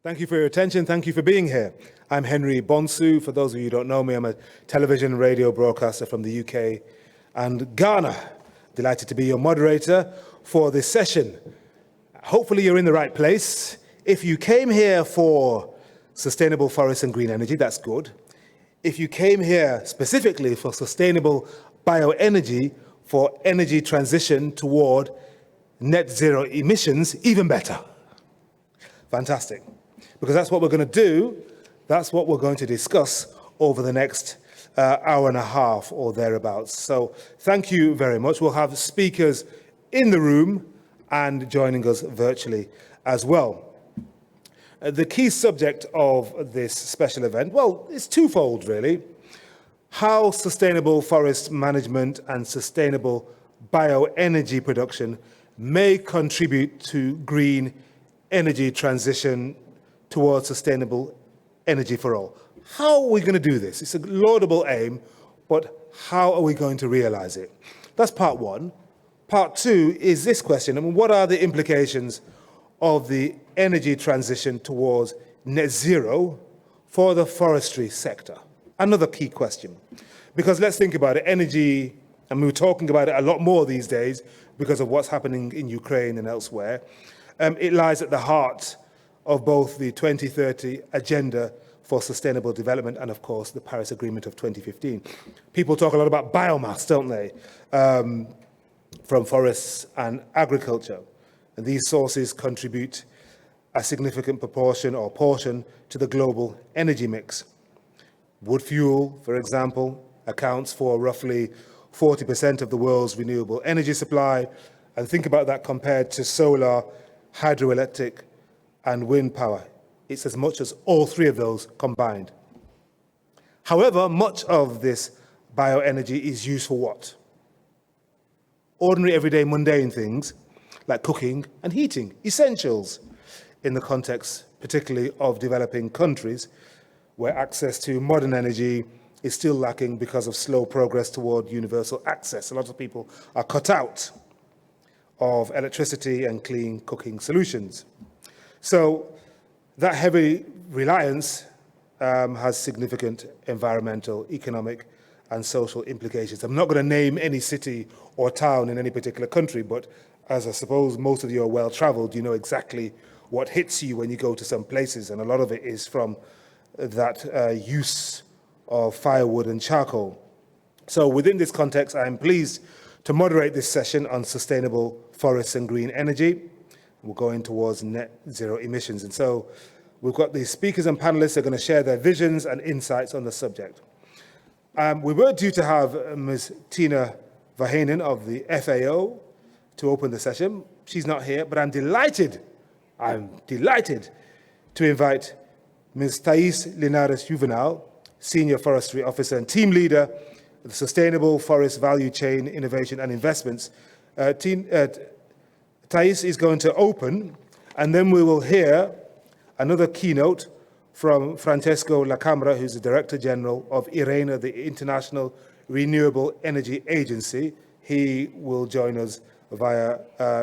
Thank you for your attention. Thank you for being here. I'm Henry Bonsu. For those of you who don't know me, I'm a television and radio broadcaster from the UK and Ghana. Delighted to be your moderator for this session. Hopefully you're in the right place. If you came here for sustainable forests and green energy, that's good. If you came here specifically for sustainable bioenergy, for energy transition toward net zero emissions, even better. Fantastic. Because that's what we're going to do. That's what we're going to discuss over the next hour and a half or thereabouts. So thank you very much. We'll have speakers in the room and joining us virtually as well. The key subject of this special event, well, it's twofold really. How sustainable forest management and sustainable bioenergy production may contribute to green energy transition towards sustainable energy for all. How are we going to do this? It's a laudable aim, but how are we going to realize it? That's part one. Part two is this question. What are the implications of the energy transition towards net zero for the forestry sector? Another key question. Because let's think about it, energy, and we're talking about it a lot more these days because of what's happening in Ukraine and elsewhere. It lies at the heart of both the 2030 Agenda for Sustainable Development and, of course, the Paris Agreement of 2015. People talk a lot about biomass, don't they, from forests and agriculture. And these sources contribute a significant proportion or portion to the global energy mix. Wood fuel, for example, accounts for roughly 40% of the world's renewable energy supply. And think about that compared to solar, hydroelectric, and wind power. It's as much as all three of those combined. However, much of this bioenergy is used for what? Ordinary, everyday, mundane things like cooking and heating, essentials in the context particularly of developing countries where access to modern energy is still lacking because of slow progress toward universal access. A lot of people are cut out of electricity and clean cooking solutions. So that heavy reliance has significant environmental, economic, and social implications. I'm not going to name any city or town in any particular country, but as I suppose most of you are well-traveled, you know exactly what hits you when you go to some places, and a lot of it is from that use of firewood and charcoal. So within this context, I'm pleased to moderate this session on sustainable forests and green energy. We're going towards net zero emissions. And so we've got the speakers and panelists who are going to share their visions and insights on the subject. We were due to have Ms. Tina Vahanen of the FAO to open the session. She's not here, but I'm delighted to invite Ms. Thais Linares-Juvenal, Senior Forestry Officer and Team Leader of the Sustainable Forest Value Chain Innovation and Investments. Thais is going to open, and then we will hear another keynote from Francesco Lacamera, who's the Director General of IRENA, the International Renewable Energy Agency. He will join us via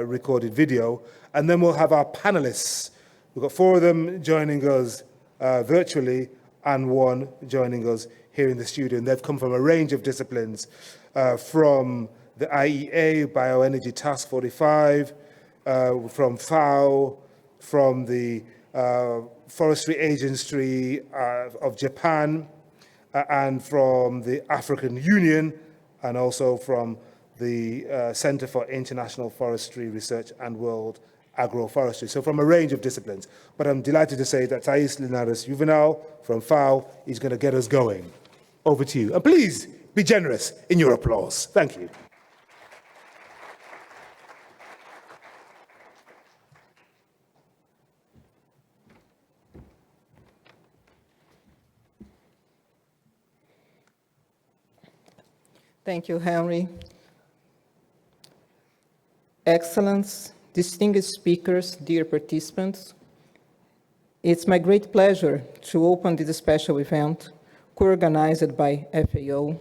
recorded video. And then we'll have our panelists. We've got 4 of them joining us virtually and 1 joining us here in the studio. And they've come from a range of disciplines, from the IEA, Bioenergy Task 45, from FAO, from the Forestry Agency of Japan, and from the African Union, and also from the Center for International Forestry Research and World Agroforestry. So from a range of disciplines. But I'm delighted to say that Thais Linares-Juvenal from FAO is going to get us going. Over to you. And please be generous in your applause. Thank you. Thank you, Henry. Excellence, distinguished speakers, dear participants, it's my great pleasure to open this special event co-organized by FAO,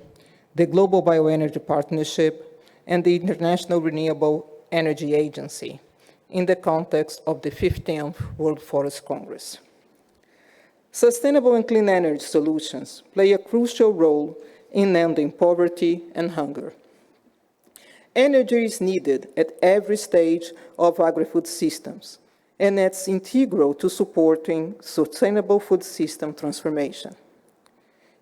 the Global Bioenergy Partnership, and the International Renewable Energy Agency in the context of the 15th World Forest Congress. Sustainable and clean energy solutions play a crucial role in ending poverty and hunger. Energy is needed at every stage of agri-food systems, and it's integral to supporting sustainable food system transformation.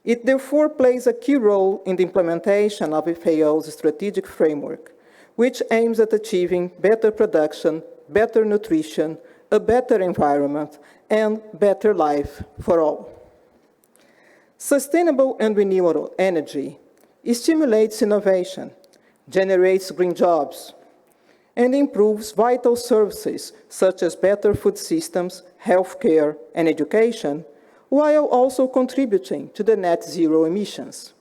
It therefore plays a key role in the implementation of FAO's strategic framework, which aims at achieving better production, better nutrition, a better environment, and better life for all. Sustainable and renewable energy stimulates innovation, generates green jobs, and improves vital services such as better food systems, healthcare, and education, while also contributing to the net zero emissions.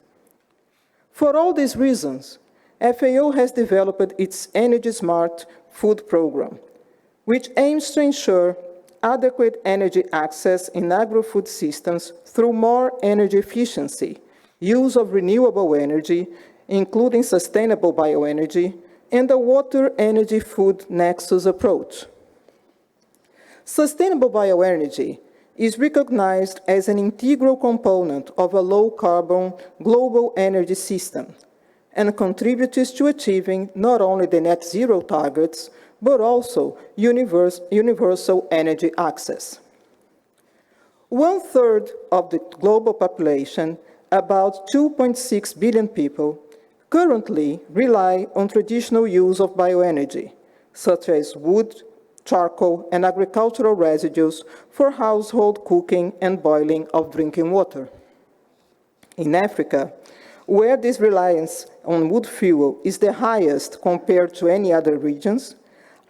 For all these reasons, FAO has developed its Energy Smart Food Program, which aims to ensure adequate energy access in agri-food systems through more energy efficiency, use of renewable energy, including sustainable bioenergy, and a water energy food nexus approach. Sustainable bioenergy is recognized as an integral component of a low-carbon global energy system and contributes to achieving not only the net zero targets, but also universal energy access. 1/3 of the global population, about 2.6 billion people, currently rely on traditional use of bioenergy, such as wood, charcoal, and agricultural residues for household cooking and boiling of drinking water. In Africa, where this reliance on wood fuel is the highest compared to any other regions,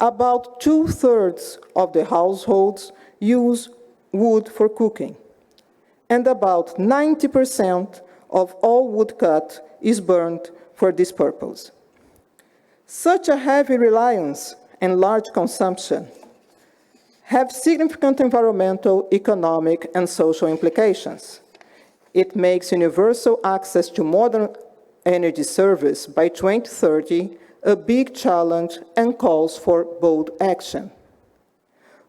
about 2/3 of the households use wood for cooking, and about 90% of all wood cut is burned for this purpose. Such a heavy reliance and large consumption have significant environmental, economic, and social implications. It makes universal access to modern energy service by 2030 a big challenge and calls for bold action.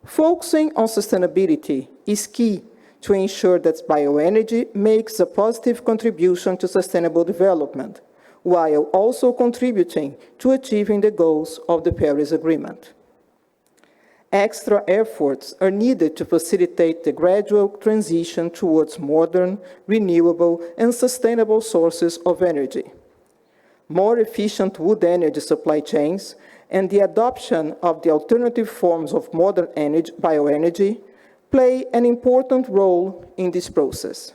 Focusing on sustainability is key to ensure that bioenergy makes a positive contribution to sustainable development, while also contributing to achieving the goals of the Paris Agreement. Extra efforts are needed to facilitate the gradual transition towards modern, renewable, and sustainable sources of energy. More efficient wood energy supply chains and the adoption of the alternative forms of modern bioenergy play an important role in this process.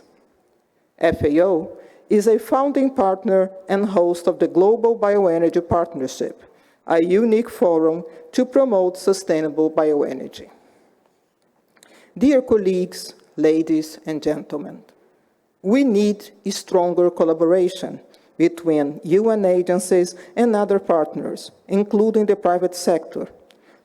FAO is a founding partner and host of the Global Bioenergy Partnership, a unique forum to promote sustainable bioenergy. Dear colleagues, ladies and gentlemen, we need a stronger collaboration between UN agencies and other partners, including the private sector,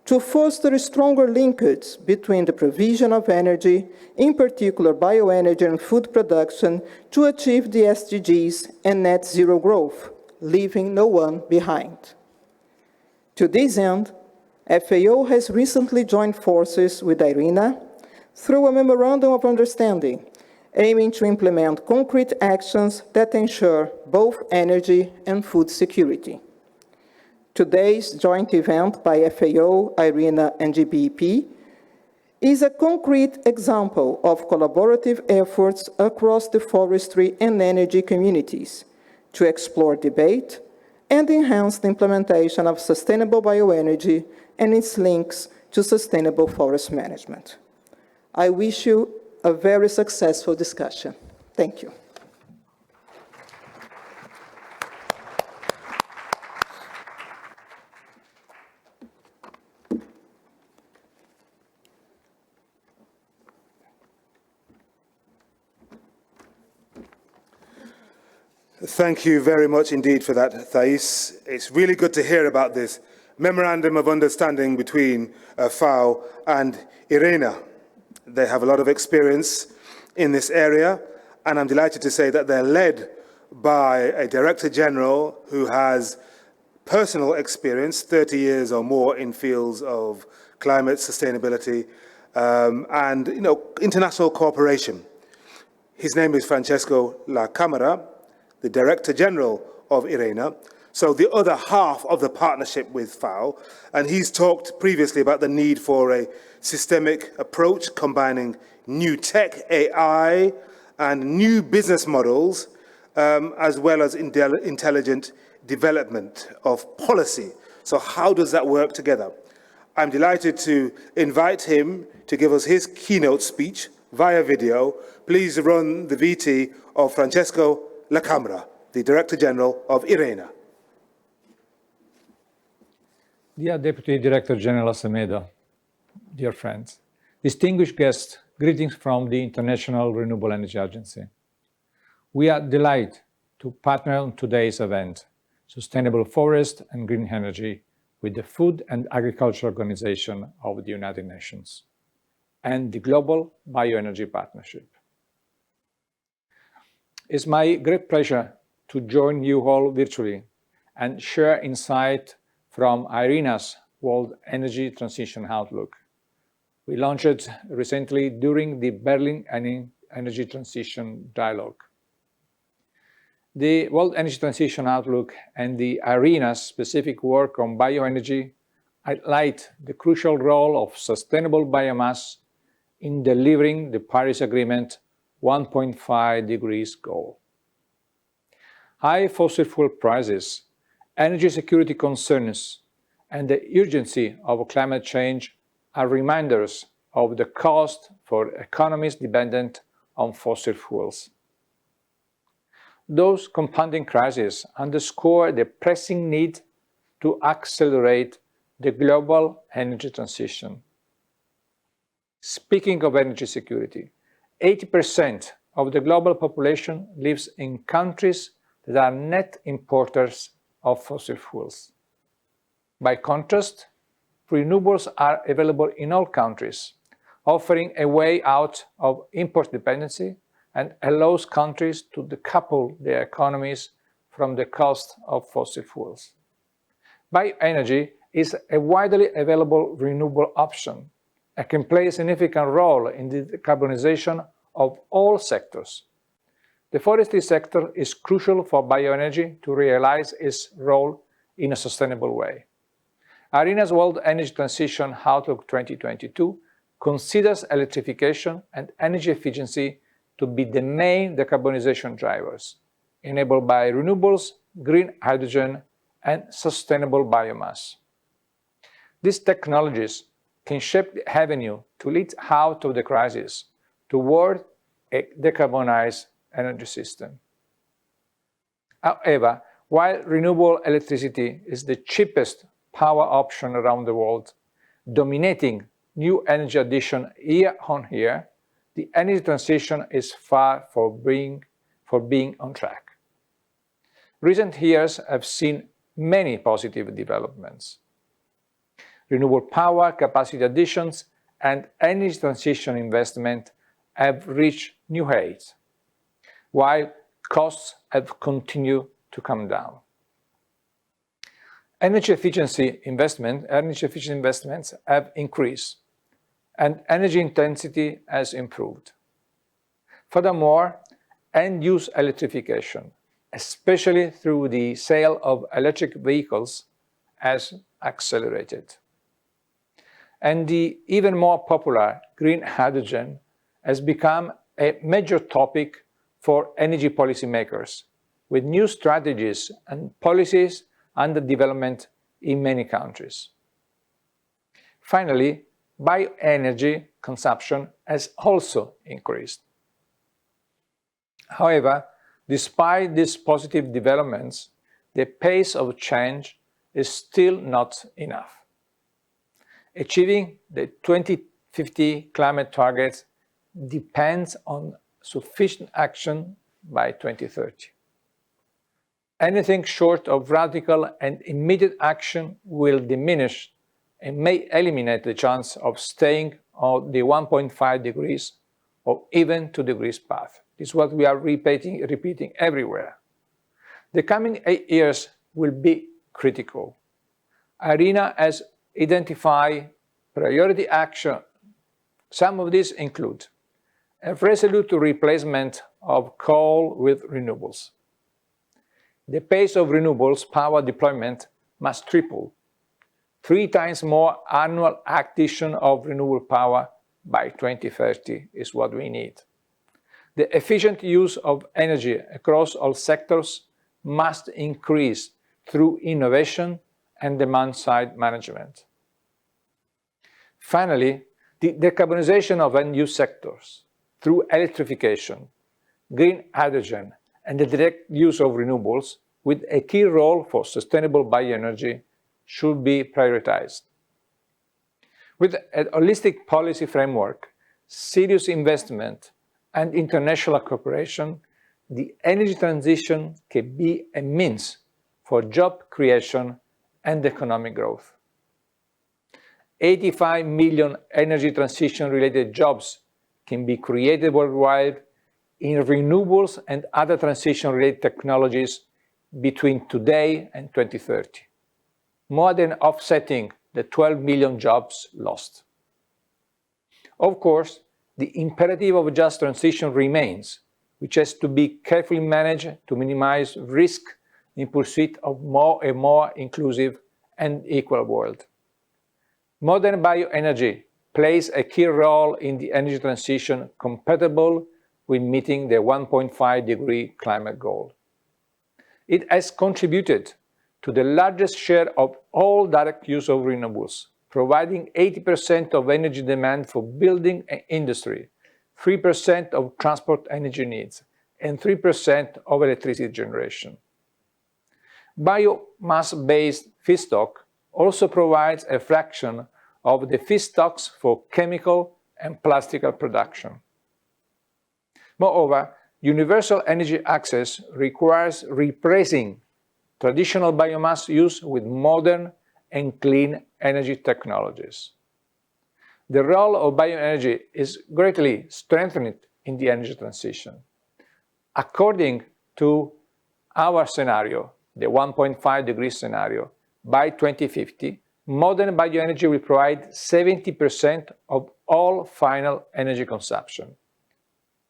to foster a stronger linkage between the provision of energy, in particular bioenergy and food production, to achieve the SDGs and net zero growth, leaving no one behind. To this end, FAO has recently joined forces with IRENA through a memorandum of understanding aiming to implement concrete actions that ensure both energy and food security. Today's joint event by FAO, IRENA, and GBEP is a concrete example of collaborative efforts across the forestry and energy communities to explore debate and enhance the implementation of sustainable bioenergy and its links to sustainable forest management. I wish you a very successful discussion. Thank you. Thank you very much indeed for that, Thais. It's really good to hear about this memorandum of understanding between FAO and IRENA. They have a lot of experience in this area, and I'm delighted to say that they're led by a Director General who has personal experience, 30 years or more in fields of climate sustainability and international cooperation. His name is Francesco La Camera, the Director General of IRENA, so the other half of the partnership with FAO, and he's talked previously about the need for a systemic approach combining new tech, AI, and new business models, as well as intelligent development of policy. So how does that work together? I'm delighted to invite him to give us his keynote speech via video. Please run the VT of Francesco La Camera, the Director General of IRENA. Dear Deputy Director General Semedo, dear friends, distinguished guests, greetings from the International Renewable Energy Agency. We are delighted to partner on today's event, Sustainable Forest and Green Energy, with the Food and Agriculture Organization of the United Nations and the Global Bioenergy Partnership. It's my great pleasure to join you all virtually and share insight from IRENA's World Energy Transition Outlook. We launched it recently during the Berlin Energy Transition Dialogue. The World Energy Transition Outlook and the IRENA's specific work on bioenergy highlight the crucial role of sustainable biomass in delivering the Paris Agreement 1.5 degrees goal. High fossil fuel prices, energy security concerns, and the urgency of climate change are reminders of the cost for economies dependent on fossil fuels. Those compounding crises underscore the pressing need to accelerate the global energy transition. Speaking of energy security, 80% of the global population lives in countries that are net importers of fossil fuels. By contrast, renewables are available in all countries, offering a way out of import dependency and allows countries to decouple their economies from the cost of fossil fuels. Bioenergy is a widely available renewable option and can play a significant role in the decarbonization of all sectors. The forestry sector is crucial for bioenergy to realize its role in a sustainable way. IRENA's World Energy Transition Outlook 2022 considers electrification and energy efficiency to be the main decarbonization drivers, enabled by renewables, green hydrogen, and sustainable biomass. These technologies can shape the avenue to lead out of the crisis toward a decarbonized energy system. However, while renewable electricity is the cheapest power option around the world, dominating new energy addition year on year, the energy transition is far from being on track. Recent years have seen many positive developments. Renewable power capacity additions and energy transition investment have reached new heights, while costs have continued to come down. Energy efficient investments have increased, and energy intensity has improved. Furthermore, end-use electrification, especially through the sale of electric vehicles, has accelerated. And the even more popular green hydrogen has become a major topic for energy policymakers, with new strategies and policies under development in many countries. Finally, bioenergy consumption has also increased. However, despite these positive developments, the pace of change is still not enough. Achieving the 2050 climate targets depends on sufficient action by 2030. Anything short of radical and immediate action will diminish and may eliminate the chance of staying on the 1.5 degrees or even 2 degrees path. This is what we are repeating everywhere. The coming 8 years will be critical. IRENA has identified priority action. Some of these include a resolute replacement of coal with renewables. The pace of renewables power deployment must triple, 3 times more annual addition of renewable power by 2030 is what we need. The efficient use of energy across all sectors must increase through innovation and demand-side management. Finally, the decarbonization of end-use sectors through electrification, green hydrogen, and the direct use of renewables with a key role for sustainable bioenergy should be prioritized. With a holistic policy framework, serious investment, and international cooperation, the energy transition can be a means for job creation and economic growth. 85 million energy transition-related jobs can be created worldwide in renewables and other transition-related technologies between today and 2030, more than offsetting the 12 million jobs lost. Of course, the imperative of just transition remains, which has to be carefully managed to minimize risk in pursuit of a more inclusive and equal world. Modern bioenergy plays a key role in the energy transition compatible with meeting the 1.5-degree climate goal. It has contributed to the largest share of all direct use of renewables, providing 80% of energy demand for building and industry, 3% of transport energy needs, and 3% of electricity generation. Biomass-based feedstock also provides a fraction of the feedstocks for chemical and plastic production. Moreover, universal energy access requires replacing traditional biomass use with modern and clean energy technologies. The role of bioenergy is greatly strengthened in the energy transition. According to our scenario, the 1.5-degree scenario, by 2050, modern bioenergy will provide 70% of all final energy consumption,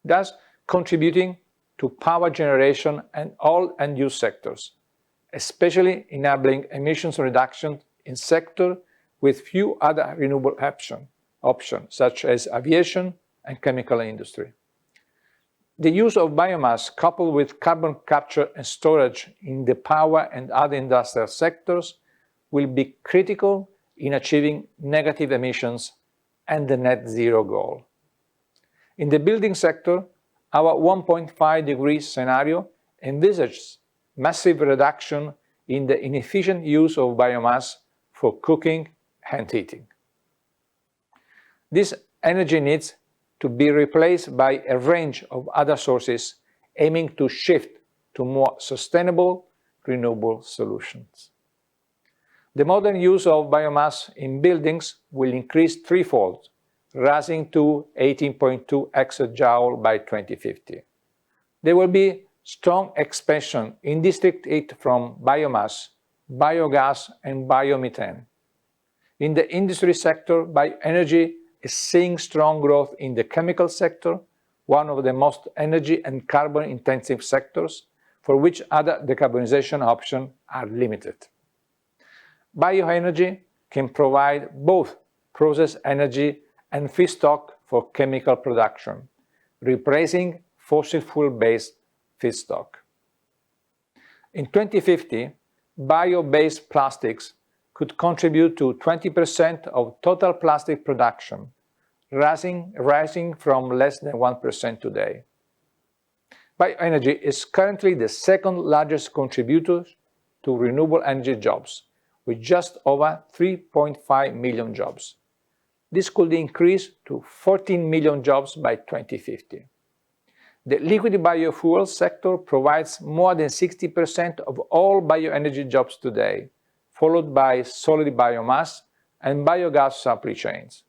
thus contributing to power generation and all end-use sectors, especially enabling emissions reduction in sectors with few other renewable options, such as aviation and chemical industry. The use of biomass coupled with carbon capture and storage in the power and other industrial sectors will be critical in achieving negative emissions and the net zero goal. In the building sector, our 1.5-degree scenario envisages massive reduction in the inefficient use of biomass for cooking and heating. These energy needs to be replaced by a range of other sources aiming to shift to more sustainable, renewable solutions. The modern use of biomass in buildings will increase threefold, rising to 18.2 exajoule by 2050. There will be strong expansion in district heat from biomass, biogas, and biomethane. In the industry sector, bioenergy is seeing strong growth in the chemical sector, one of the most energy and carbon-intensive sectors, for which other decarbonization options are limited. Bioenergy can provide both process energy and feedstock for chemical production, replacing fossil fuel-based feedstock. In 2050, bio-based plastics could contribute to 20% of total plastic production, rising from less than 1% today. Bioenergy is currently the second largest contributor to renewable energy jobs, with just over 3.5 million jobs. This could increase to 14 million jobs by 2050. The liquid biofuel sector provides more than 60% of all bioenergy jobs today, followed by solid biomass and biogas supply chains.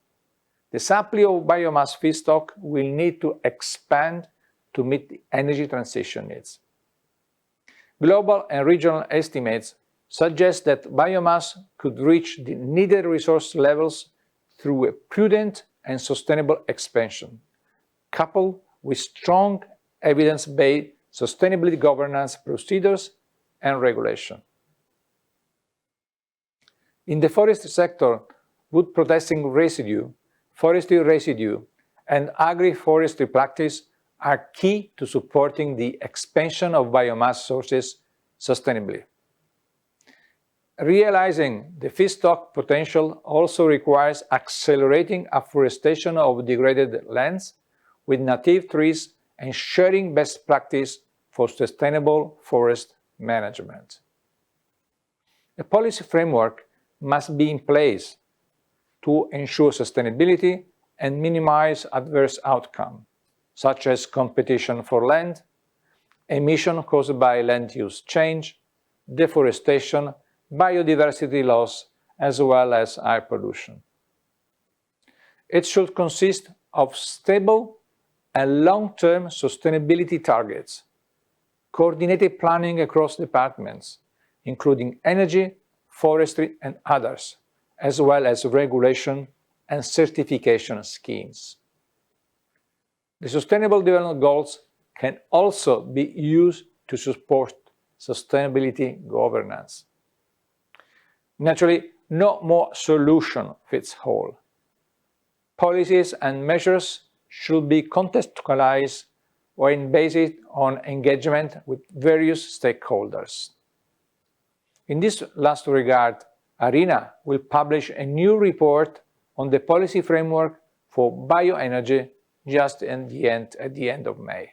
The supply of biomass feedstock will need to expand to meet the energy transition needs. Global and regional estimates suggest that biomass could reach the needed resource levels through a prudent and sustainable expansion, coupled with strong evidence-based sustainability governance procedures and regulation. In the forest sector, wood processing residue, forestry residue, and agroforestry practice are key to supporting the expansion of biomass sources sustainably. Realizing the feedstock potential also requires accelerating afforestation of degraded lands with native trees and sharing best practice for sustainable forest management. A policy framework must be in place to ensure sustainability and minimize adverse outcomes, such as competition for land, emission caused by land use change, deforestation, biodiversity loss, as well as air pollution. It should consist of stable and long-term sustainability targets, coordinated planning across departments, including energy, forestry, and others, as well as regulation and certification schemes. The Sustainable Development Goals can also be used to support sustainability governance. Naturally, no more solution fits all. Policies and measures should be contextualized when based on engagement with various stakeholders. In this last regard, ARENA will publish a new report on the policy framework for bioenergy just at the end of May.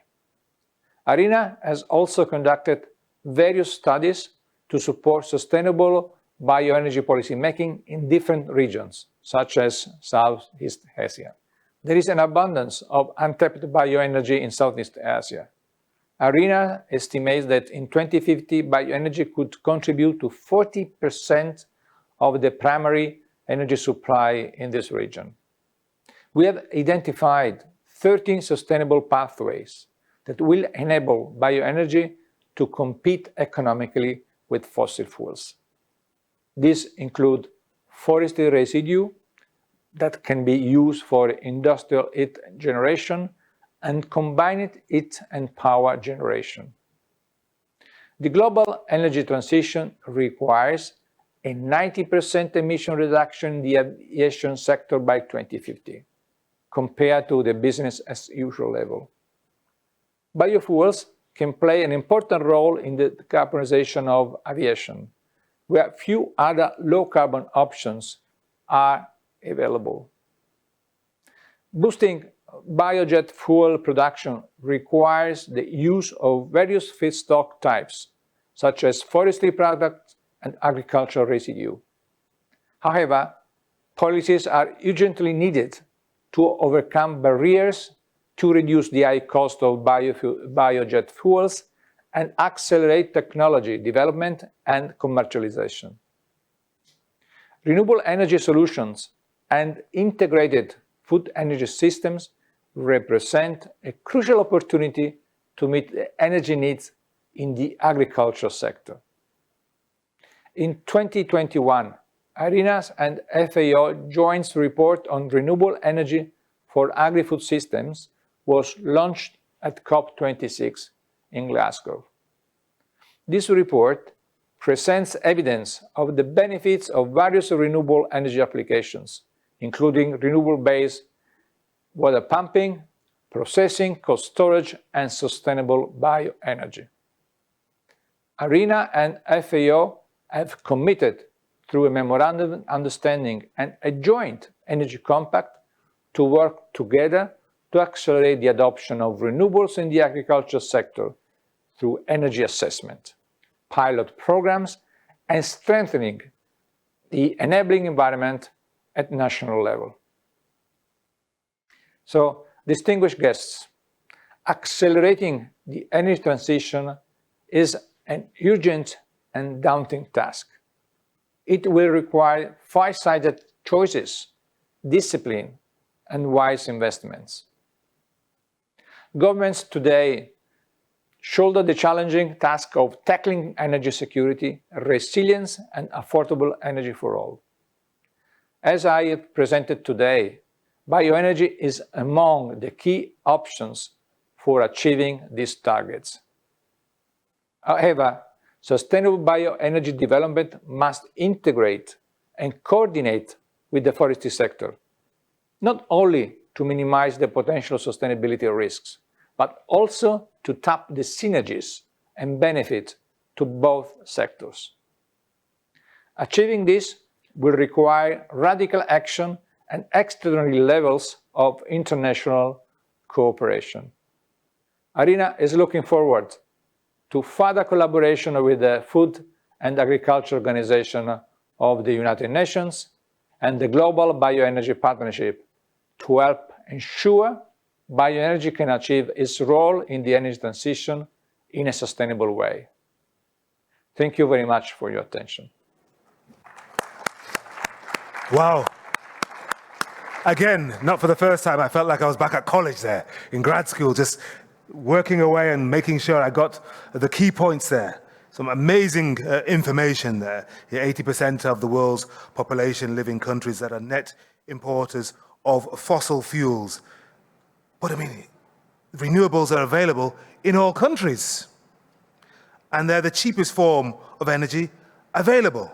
ARENA has also conducted various studies to support sustainable bioenergy policy making in different regions, such as Southeast Asia. There is an abundance of untapped bioenergy in Southeast Asia. ARENA estimates that in 2050, bioenergy could contribute to 40% of the primary energy supply in this region. We have identified 13 sustainable pathways that will enable bioenergy to compete economically with fossil fuels. These include forestry residue that can be used for industrial heat generation and combined heat and power generation. The global energy transition requires a 90% emission reduction in the aviation sector by 2050, compared to the business as usual level. Biofuels can play an important role in the decarbonization of aviation, where few other low-carbon options are available. Boosting biojet fuel production requires the use of various feedstock types, such as forestry products and agricultural residue. However, policies are urgently needed to overcome barriers to reduce the high cost of biojet fuels and accelerate technology development and commercialization. Renewable energy solutions and integrated food energy systems represent a crucial opportunity to meet the energy needs in the agriculture sector. In 2021, ARENA's and FAO joint report on renewable energy for agri-food systems was launched at COP26 in Glasgow. This report presents evidence of the benefits of various renewable energy applications, including renewable-based water pumping, processing, cold storage, and sustainable bioenergy. ARENA and FAO have committed through a memorandum of understanding and a joint energy compact to work together to accelerate the adoption of renewables in the agriculture sector through energy assessment, pilot programs, and strengthening the enabling environment at national level. So, distinguished guests, accelerating the energy transition is an urgent and daunting task. It will require far-sighted choices, discipline, and wise investments. Governments today shoulder the challenging task of tackling energy security, resilience, and affordable energy for all. As I have presented today, bioenergy is among the key options for achieving these targets. However, sustainable bioenergy development must integrate and coordinate with the forestry sector, not only to minimize the potential sustainability risks, but also to tap the synergies and benefit to both sectors. Achieving this will require radical action and extraordinary levels of international cooperation. ARENA is looking forward to further collaboration with the Food and Agriculture Organization of the United Nations and the Global Bioenergy Partnership to help ensure bioenergy can achieve its role in the energy transition in a sustainable way. Thank you very much for your attention. Wow. Again, not for the first time, I felt like I was back at college there, in grad school, just working away and making sure I got the key points there. Some amazing information there. 80% of the world's population live in countries that are net importers of fossil fuels. But I mean, renewables are available in all countries. And they're the cheapest form of energy available.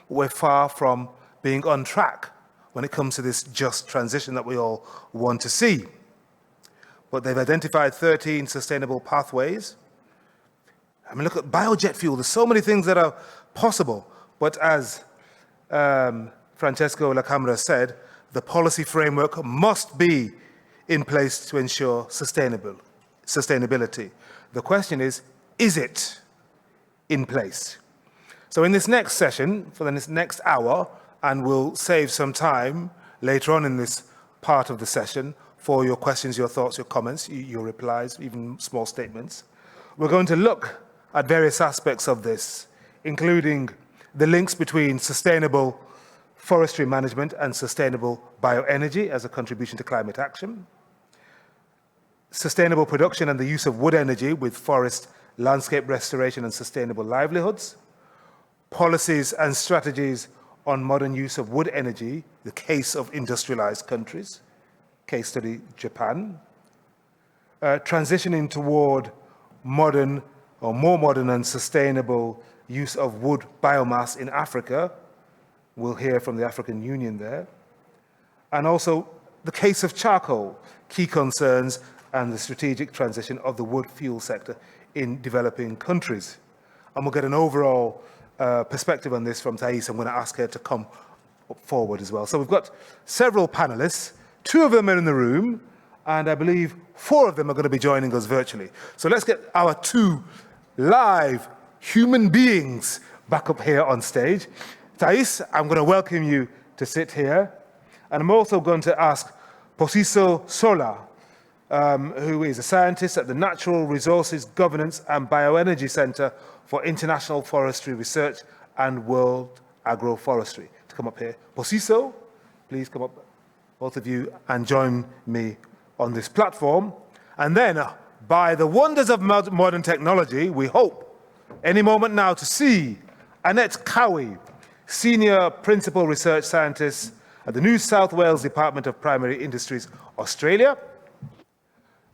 We're far from being on track when it comes to this just transition that we all want to see. But they've identified 13 sustainable pathways. I mean, look at biojet fuel. There's so many things that are possible. But as Francesco La Camera said, the policy framework must be in place to ensure sustainability. The question is it in place? So in this next session, for this next hour, and we'll save some time later on in this part of the session for your questions, your thoughts, your comments, your replies, even small statements. We're going to look at various aspects of this, including the links between sustainable forestry management and sustainable bioenergy as a contribution to climate action, sustainable production and the use of wood energy with forest landscape restoration and sustainable livelihoods, policies and strategies on modern use of wood energy, the case of industrialized countries, case study Japan, transitioning toward modern or more modern and sustainable use of wood biomass in Africa. We'll hear from the African Union there. And also the case of charcoal, key concerns and the strategic transition of the wood fuel sector in developing countries. And we'll get an overall perspective on this from Thais. I'm going to ask her to come forward as well. So we've got several panelists. 2 of them are in the room, and I believe 4 of them are going to be joining us virtually. So let's get our 2 live human beings back up here on stage. Thais, I'm going to welcome you to sit here. And I'm also going to ask Posiso Sola, who is a scientist at the Natural Resources Governance and Bioenergy Center for International Forestry Research and World Agroforestry, to come up here. Posiso, please come up, both of you, and join me on this platform. And then, by the wonders of modern technology, we hope any moment now to see Annette Cowie, Senior Principal Research Scientist at the New South Wales Department of Primary Industries, Australia,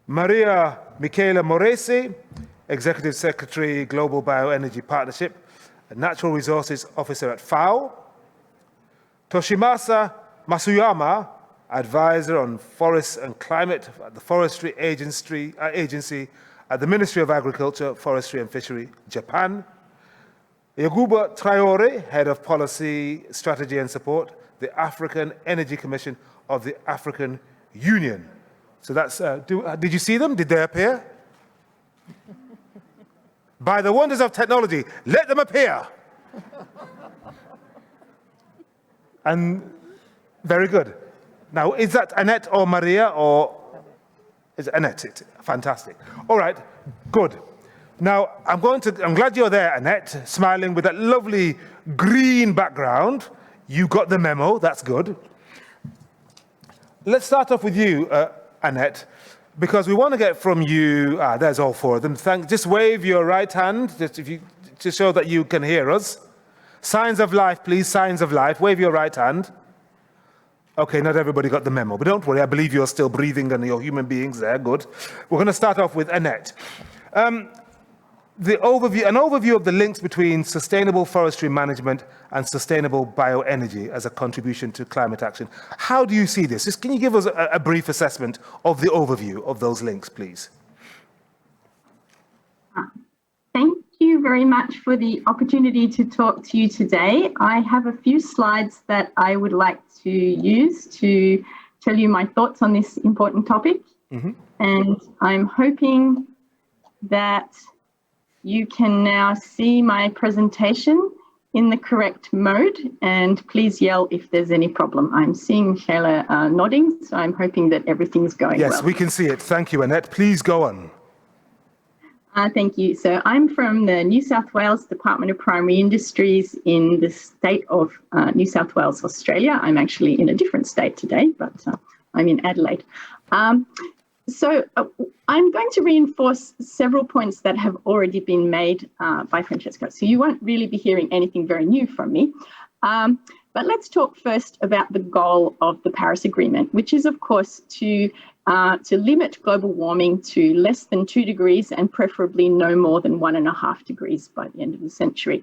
Maria Michaela Moresi, Executive Secretary, Global Bioenergy Partnership, and Natural Resources Officer at FAO, Toshimasa Masuyama, Advisor on Forests and Climate at the Forestry Agency at the Ministry of Agriculture, Forestry and Fishery, Japan, Yaguba Traore, Head of Policy, Strategy and Support, the African Energy Commission of the African Union. So that's, did you see them? Did they appear? By the wonders of technology, let them appear. And very good. Now, is that Annette or Maria, or is it Annette? Fantastic. All right, good. Now, I'm glad you're there, Annette, smiling with that lovely green background. You got the memo, that's good. Let's start off with you, Annette, because we want to get from you, there's all 4 of them. Just wave your right hand, to show that you can hear us. Signs of life, please, signs of life. Wave your right hand. Okay, not everybody got the memo, but don't worry, I believe you're still breathing and you're human beings there, good. We're going to start off with Annette. An overview of the links between sustainable forestry management and sustainable bioenergy as a contribution to climate action. How do you see this? Just can you give us a brief assessment of the overview of those links, please? Thank you very much for the opportunity to talk to you today. I have a few slides that I would like to use to tell you my thoughts on this important topic. And I'm hoping that you can now see my presentation in the correct mode, and please yell if there's any problem. I'm seeing Michaela nodding, so I'm hoping that everything's going well. Yes, we can see it. Thank you, Annette. Please go on. Thank you. So I'm from the New South Wales Department of Primary Industries in the state of New South Wales, Australia. I'm actually in a different state today, but I'm in Adelaide. So I'm going to reinforce several points that have already been made by Francesco. So you won't really be hearing anything very new from me. But let's talk first about the goal of the Paris Agreement, which is, of course, to limit global warming to less than 2 degrees and preferably no more than 1.5 degrees by the end of the century.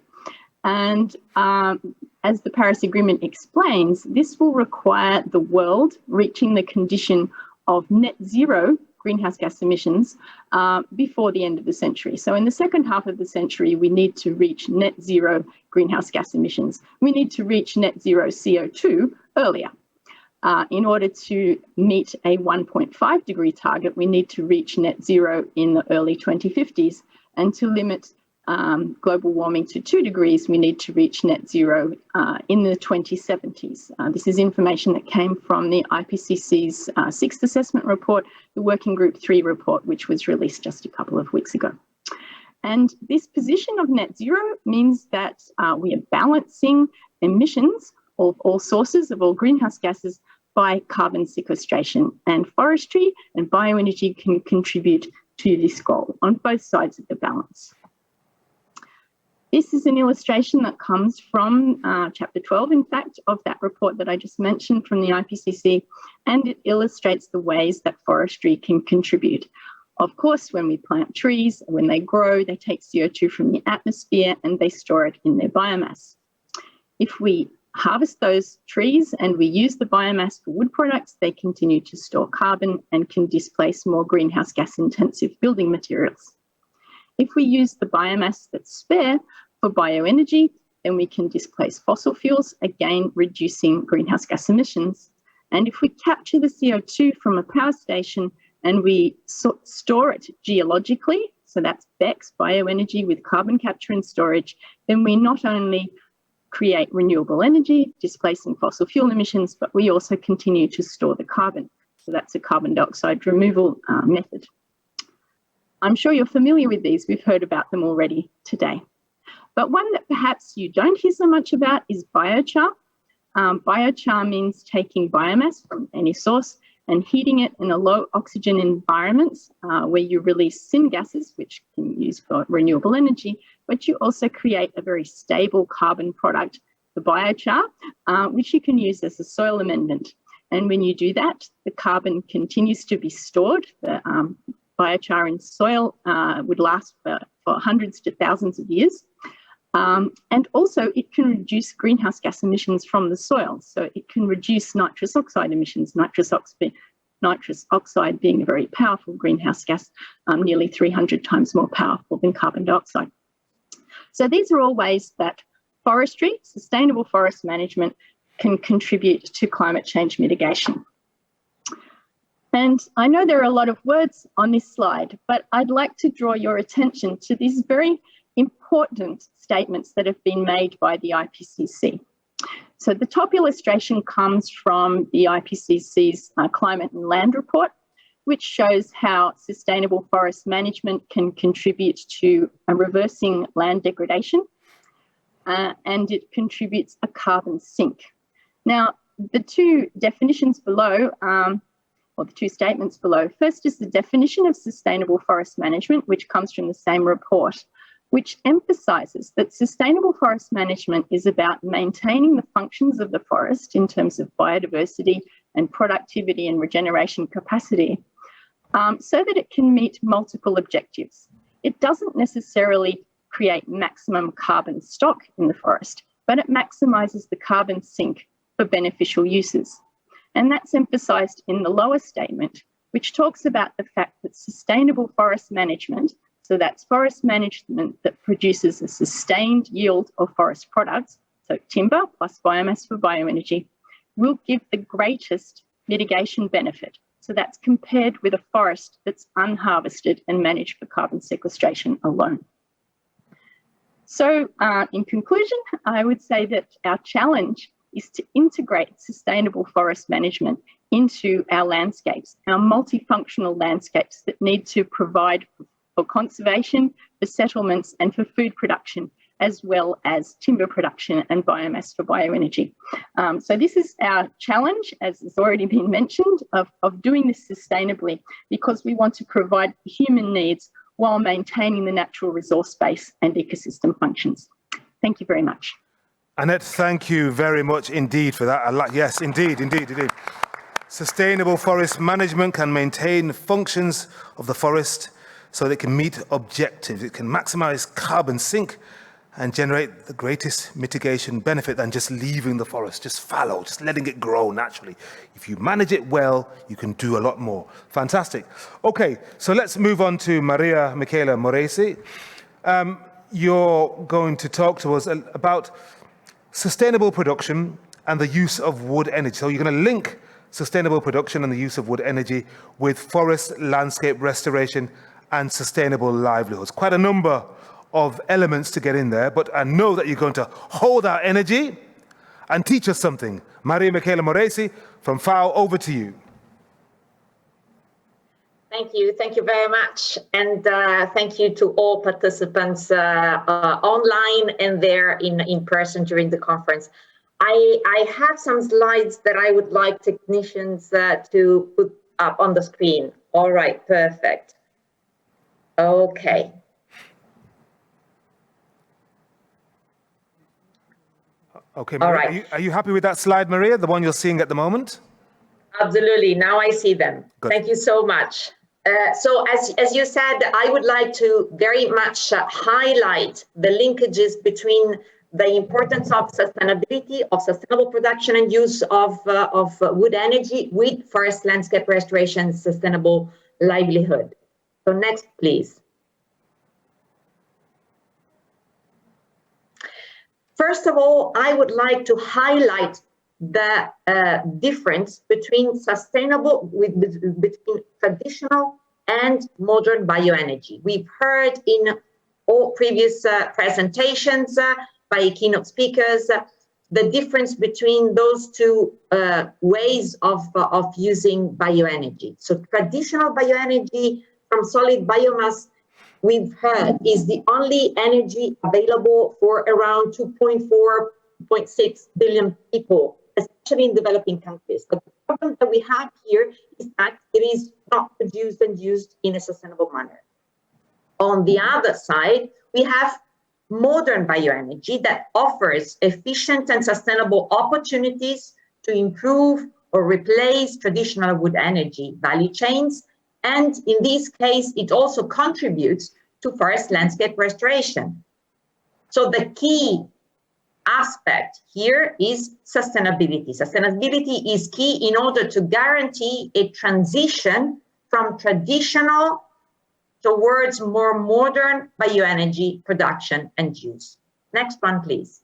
And as the Paris Agreement explains, this will require the world reaching the condition of net zero greenhouse gas emissions before the end of the century. So in the second half of the century, we need to reach net zero greenhouse gas emissions. We need to reach net zero CO2 earlier. In order to meet a 1.5 degree target, we need to reach net zero in the early 2050s. And to limit global warming to 2 degrees, we need to reach net zero in the 2070s. This is information that came from the IPCC's sixth assessment report, the Working Group 3 report, which was released just a couple of weeks ago. And this position of net zero means that we are balancing emissions of all sources of all greenhouse gases by carbon sequestration, and forestry and bioenergy can contribute to this goal on both sides of the balance. This is an illustration that comes from chapter 12, in fact, of that report that I just mentioned from the IPCC, and it illustrates the ways that forestry can contribute. Of course, when we plant trees, when they grow, they take CO2 from the atmosphere and they store it in their biomass. If we harvest those trees and we use the biomass for wood products, they continue to store carbon and can displace more greenhouse gas intensive building materials. If we use the biomass that's spare for bioenergy, then we can displace fossil fuels, again reducing greenhouse gas emissions. And if we capture the CO2 from a power station and we store it geologically, so that's BECCS, bioenergy with carbon capture and storage, then we not only create renewable energy, displacing fossil fuel emissions, but we also continue to store the carbon. So that's a carbon dioxide removal method. I'm sure you're familiar with these. We've heard about them already today. But one that perhaps you don't hear so much about is biochar. Biochar means taking biomass from any source and heating it in a low oxygen environment where you release syngases, which can be used for renewable energy, but you also create a very stable carbon product, the biochar, which you can use as a soil amendment. And when you do that, the carbon continues to be stored. The biochar in soil would last for hundreds to thousands of years. And also it can reduce greenhouse gas emissions from the soil. So it can reduce nitrous oxide emissions, nitrous oxide being a very powerful greenhouse gas, nearly 300 times more powerful than carbon dioxide. So these are all ways that forestry, sustainable forest management, can contribute to climate change mitigation. And I know there are a lot of words on this slide, but I'd like to draw your attention to these very important statements that have been made by the IPCC. So the top illustration comes from the IPCC's Climate and Land Report, which shows how sustainable forest management can contribute to reversing land degradation, and it contributes a carbon sink. Now, the two definitions below, or the two statements below, first is the definition of sustainable forest management, which comes from the same report, which emphasises that sustainable forest management is about maintaining the functions of the forest in terms of biodiversity and productivity and regeneration capacity, so that it can meet multiple objectives. It doesn't necessarily create maximum carbon stock in the forest, but it maximises the carbon sink for beneficial uses. And that's emphasised in the lower statement, which talks about the fact that sustainable forest management, so that's forest management that produces a sustained yield of forest products, so timber plus biomass for bioenergy, will give the greatest mitigation benefit. So that's compared with a forest that's unharvested and managed for carbon sequestration alone. So in conclusion, I would say that our challenge is to integrate sustainable forest management into our landscapes, our multifunctional landscapes that need to provide for conservation, for settlements and for food production, as well as timber production and biomass for bioenergy. So this is our challenge, as has already been mentioned, of doing this sustainably, because we want to provide human needs while maintaining the natural resource base and ecosystem functions. Thank you very much. Annette, thank you very much indeed for that. Yes, indeed. Sustainable forest management can maintain functions of the forest so that it can meet objectives. It can maximize carbon sink and generate the greatest mitigation benefit than just leaving the forest, just fallow, just letting it grow naturally. If you manage it well, you can do a lot more. Fantastic. Okay, so let's move on to Maria Michela Moresi. You're going to talk to us about sustainable production and the use of wood energy. So you're going to link sustainable production and the use of wood energy with forest landscape restoration and sustainable livelihoods. Quite a number of elements to get in there, but I know that you're going to hold our energy and teach us something. Maria Michela Moresi from FAO, over to you. Thank you very much. And thank you to all participants online and there in person during the conference. I have some slides that I would like technicians to put up on the screen. All right, perfect. Okay. Okay, Maria, all right. Are you happy with that slide, Maria, the one you're seeing at the moment? Absolutely, now I see them. Good. Thank you so much. So as you said, I would like to very much highlight the linkages between the importance of sustainability, of sustainable production and use of wood energy with forest landscape restoration, sustainable livelihood. So next, please. First of all, I would like to highlight the difference between between traditional and modern bioenergy. We've heard in all previous presentations by keynote speakers the difference between those two ways of using bioenergy. So traditional bioenergy from solid biomass, we've heard, is the only energy available for around 2.6 billion people, especially in developing countries. But the problem that we have here is that it is not produced and used in a sustainable manner. On the other side, we have modern bioenergy that offers efficient and sustainable opportunities to improve or replace traditional wood energy value chains. And in this case, it also contributes to forest landscape restoration. So the key aspect here is sustainability. Sustainability is key in order to guarantee a transition from traditional towards more modern bioenergy production and use. Next one, please.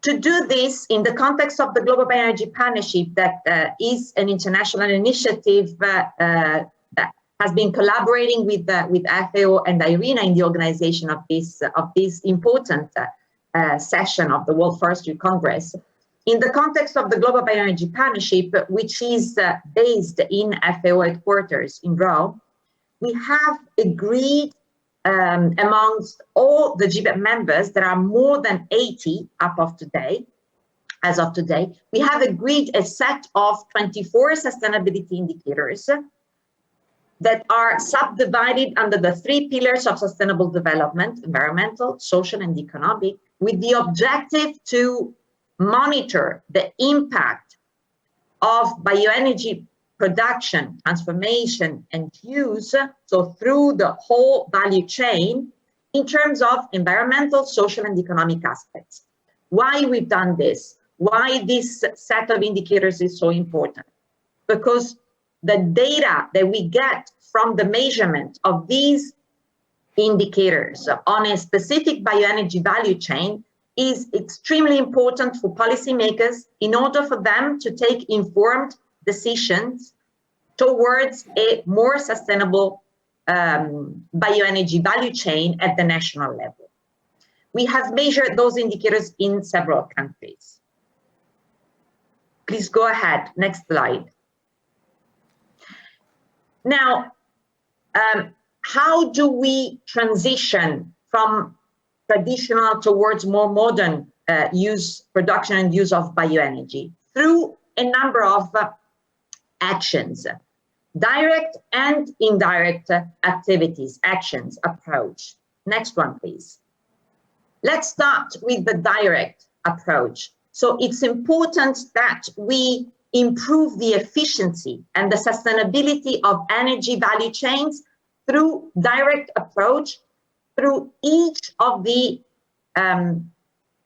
To do this in the context of the Global Bioenergy Partnership, that is an international initiative that has been collaborating with FAO and IRENA in the organization of this important session of the World Forestry Congress. In the context of the Global Bioenergy Partnership, which is based in FAO headquarters in Rome, we have agreed amongst all the GBEP members, there are more than 80 as of today, we have agreed a set of 24 sustainability indicators that are subdivided under the 3 pillars of sustainable development: environmental, social, and economic, with the objective to monitor the impact of bioenergy production, transformation, and use, so through the whole value chain, in terms of environmental, social, and economic aspects. Why we've done this? Why this set of indicators is so important? Because the data that we get from the measurement of these indicators on a specific bioenergy value chain is extremely important for policymakers in order for them to take informed decisions towards a more sustainable bioenergy value chain at the national level. We have measured those indicators in several countries. Please go ahead, next slide. Now, how do we transition from traditional towards more modern production and use of bioenergy? Through a number of actions, direct and indirect activities, actions, approach. Next one, please. Let's start with the direct approach. So it's important that we improve the efficiency and the sustainability of energy value chains through direct approach, through each of the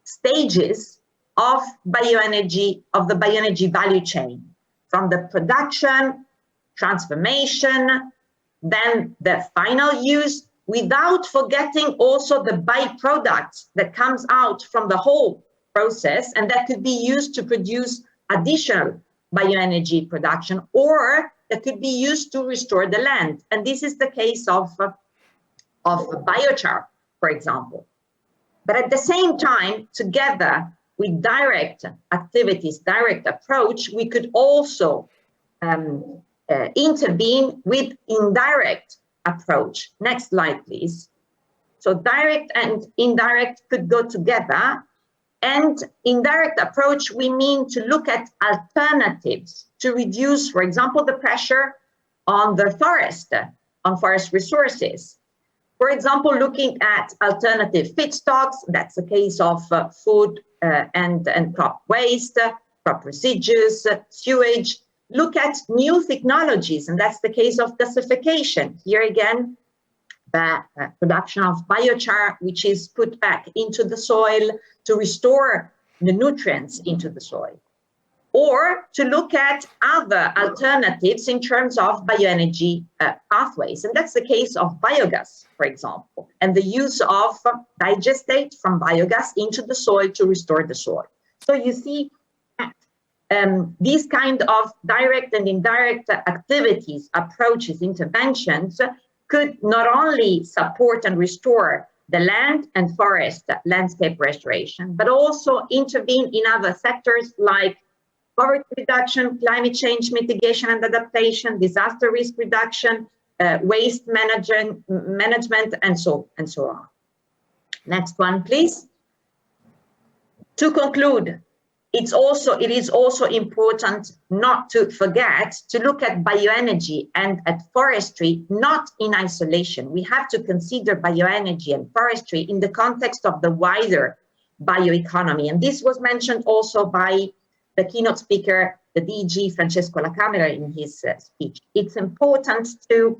stages of bioenergy, of the bioenergy value chain, from the production, transformation, then the final use, without forgetting also the byproducts that comes out from the whole process, and that could be used to produce additional bioenergy production, or that could be used to restore the land. And this is the case of biochar, for example. But at the same time, together with direct activities, direct approach, we could also intervene with indirect approach. Next slide, please. So direct and indirect could go together. And indirect approach, we mean to look at alternatives to reduce, for example, the pressure on the forest, on forest resources. For example, looking at alternative feedstocks, that's the case of food and crop waste, crop residues, sewage. Look at new technologies, and that's the case of gasification. Here again, the production of biochar, which is put back into the soil to restore the nutrients into the soil. Or to look at other alternatives in terms of bioenergy pathways. And that's the case of biogas, for example, and the use of digestate from biogas into the soil to restore the soil. So you see these kind of direct and indirect activities, approaches, interventions could not only support and restore the land and forest landscape restoration, but also intervene in other sectors like poverty reduction, climate change mitigation and adaptation, disaster risk reduction, waste management, and so on. Next one, please. To conclude, it is also important not to forget to look at bioenergy and at forestry, not in isolation. We have to consider bioenergy and forestry in the context of the wider bioeconomy. And this was mentioned also by the keynote speaker, the DG Francesco La Camera, in his speech. It's important to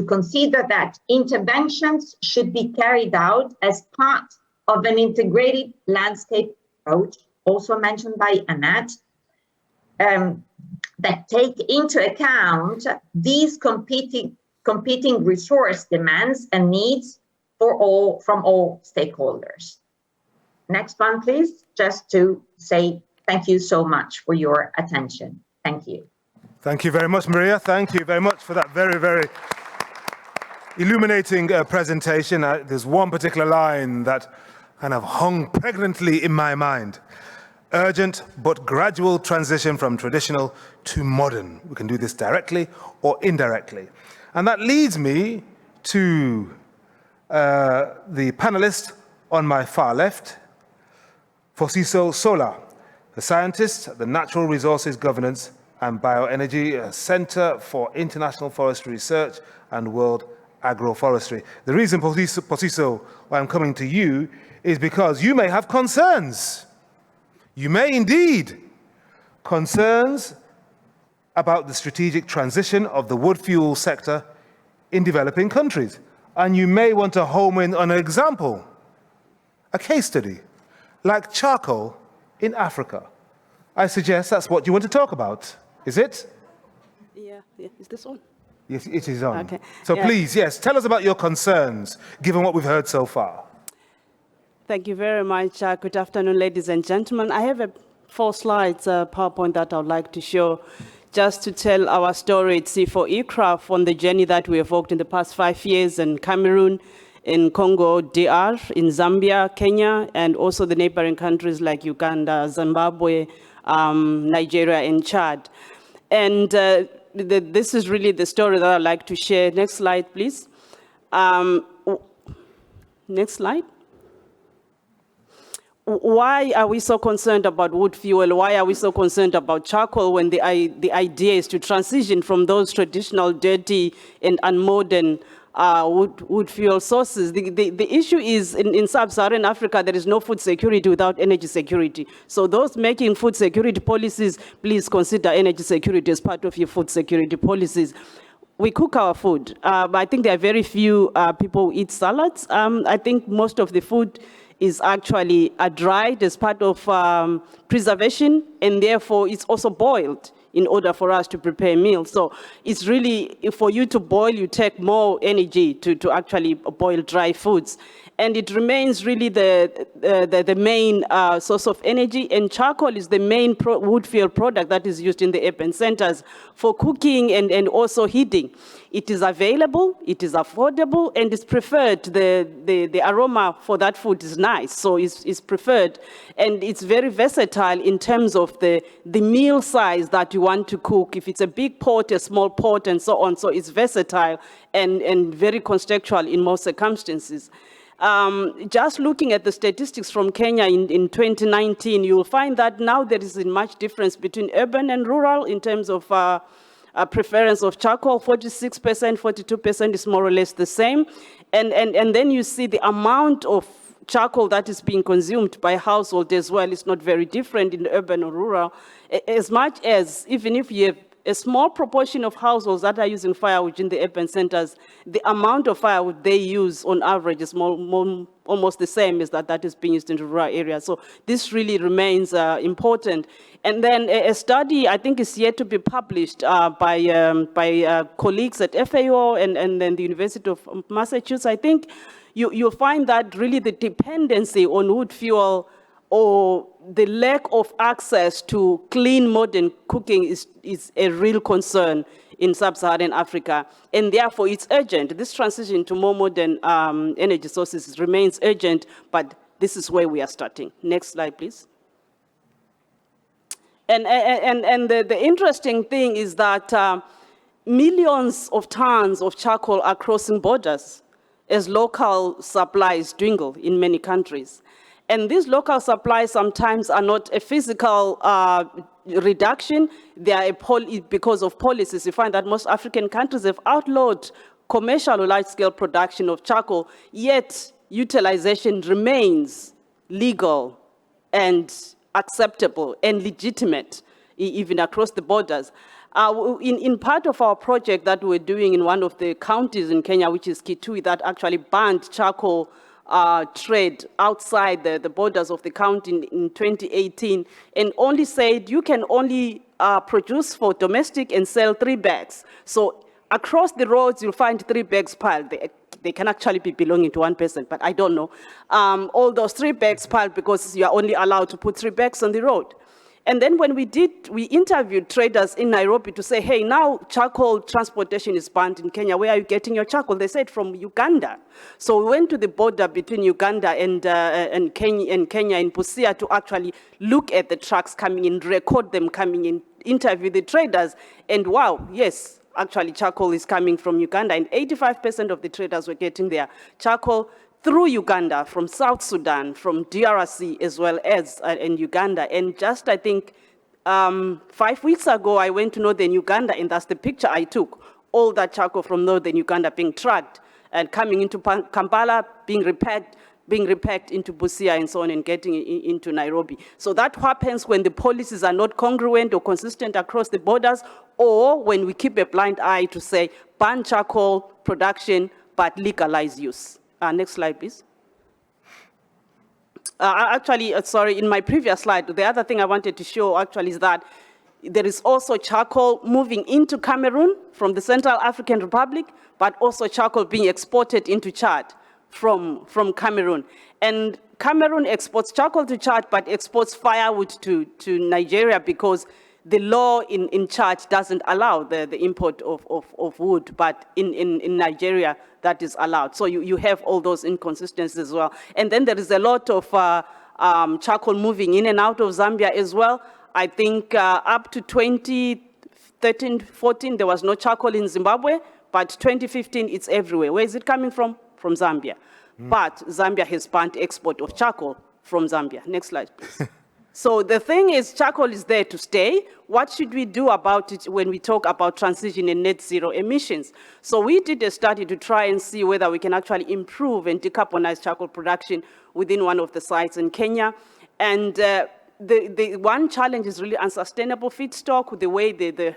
consider that interventions should be carried out as part of an integrated landscape approach, also mentioned by Annette, that take into account these competing resource demands and needs from all stakeholders. Next one, please, just to say thank you so much for your attention. Thank you. Thank you very much, Maria. Thank you very much for that very, very illuminating presentation. There's one particular line that kind of hung pregnantly in my mind. Urgent but gradual transition from traditional to modern. We can do this directly or indirectly. And that leads me to the panelist on my far left, Fosiso Sola, a scientist at the Natural Resources Governance and Bioenergy, a Center for International Forestry Research and World Agroforestry. The reason, Posiso, why I'm coming to you is because you may have concerns. You may indeed. Concerns about the strategic transition of the wood fuel sector in developing countries. And you may want to home in on an example, a case study, like charcoal in Africa. I suggest that's what you want to talk about. Is it? Yeah. Is this on? Yes, it is on. Okay. So Yeah. please, yes, tell us about your concerns, given what we've heard so far. Thank you very much. Good afternoon, ladies and gentlemen. I have 4 slides, PowerPoint that I would like to show, just to tell our story at C4ECRAF on the journey that we have walked in the past 5 years in Cameroon, in Congo, DR, in Zambia, Kenya, and also the neighboring countries like Uganda, Zimbabwe, Nigeria, and Chad. And this is really the story that I'd like to share. Next slide, please. Next slide. Why are we so concerned about wood fuel? Why are we so concerned about charcoal when the idea is to transition from those traditional, dirty, and unmodern wood fuel sources? The issue is in sub-Saharan Africa, there is no food security without energy security. So those making food security policies, please consider energy security as part of your food security policies. We cook our food, but I think there are very few people who eat salads. I think most of the food is actually dried as part of preservation, and therefore it's also boiled in order for us to prepare meals. So it's really, for you to boil, you take more energy to actually boil dry foods. And it remains really the main source of energy, and charcoal is the main wood fuel product that is used in the urban centers for cooking and also heating. It is available, it is affordable, and it's preferred. The aroma for that food is nice, so it's preferred. And it's very versatile in terms of the meal size that you want to cook. If it's a big pot, a small pot, and so on. So it's versatile and very contextual in most circumstances. Just looking at the statistics from Kenya in 2019, you will find that now there isn't much difference between urban and rural in terms of preference of charcoal. 46%, 42% is more or less the same. And then you see the amount of charcoal that is being consumed by household as well is not very different in urban or rural, as much as even if you have a small proportion of households that are using firewood in the urban centers, the amount of firewood they use on average is almost the same as that is being used in the rural areas. So this really remains important. And then a study, I think, is yet to be published by colleagues at FAO and then the University of Massachusetts. I think you'll find that really the dependency on wood fuel or the lack of access to clean modern cooking is a real concern in sub-Saharan Africa. And therefore, it's urgent. This transition to more modern energy sources remains urgent, but this is where we are starting. Next slide, please. And the interesting thing is that millions of tons of charcoal are crossing borders as local supplies dwindle in many countries. And these local supplies sometimes are not a physical reduction. They are because of policies. You find that most African countries have outlawed commercial or large-scale production of charcoal, yet utilization remains legal and acceptable and legitimate, even across the borders. In part of our project that we're doing in one of the counties in Kenya, which is Kitui, that actually banned charcoal trade outside the borders of the county in 2018, and only said you can only produce for domestic and sell 3 bags. So across the roads, you'll find 3 bags piled. They can actually be belonging to one person, but I don't know. All those 3 bags piled because you are only allowed to put 3 bags on the road. And then when we interviewed traders in Nairobi to say, hey, now charcoal transportation is banned in Kenya. Where are you getting your charcoal? They said from Uganda. So we went to the border between Uganda and Kenya in Busia to actually look at the trucks coming in, record them coming in, interview the traders. And wow, yes, actually charcoal is coming from Uganda. And 85% of the traders were getting their charcoal through Uganda, from South Sudan, from DRC, as well as in Uganda. And just, I think, 5 weeks ago, I went to northern Uganda, and that's the picture I took. All that charcoal from northern Uganda being trucked and coming into Kampala, being repacked into Busia and so on, and getting into Nairobi. So that happens when the policies are not congruent or consistent across the borders, or when we keep a blind eye to say, ban charcoal production, but legalize use. Next slide, please. Sorry, in my previous slide, the other thing I wanted to show actually is that there is also charcoal moving into Cameroon from the Central African Republic, but also charcoal being exported into Chad from Cameroon. And Cameroon exports charcoal to Chad, but exports firewood to Nigeria, because the law in Chad doesn't allow the import of wood, but in Nigeria, that is allowed. So you have all those inconsistencies as well. And then there is a lot of charcoal moving in and out of Zambia as well. I think up to 2013, 14, there was no charcoal in Zimbabwe, but 2015, it's everywhere. Where is it coming from? From Zambia. But Zambia has banned export of charcoal from Zambia. Next slide, please. So the thing is, charcoal is there to stay. What should we do about it when we talk about transition and net zero emissions? So we did a study to try and see whether we can actually improve and decarbonize charcoal production within one of the sites in Kenya. And the one challenge is really unsustainable feedstock. The way the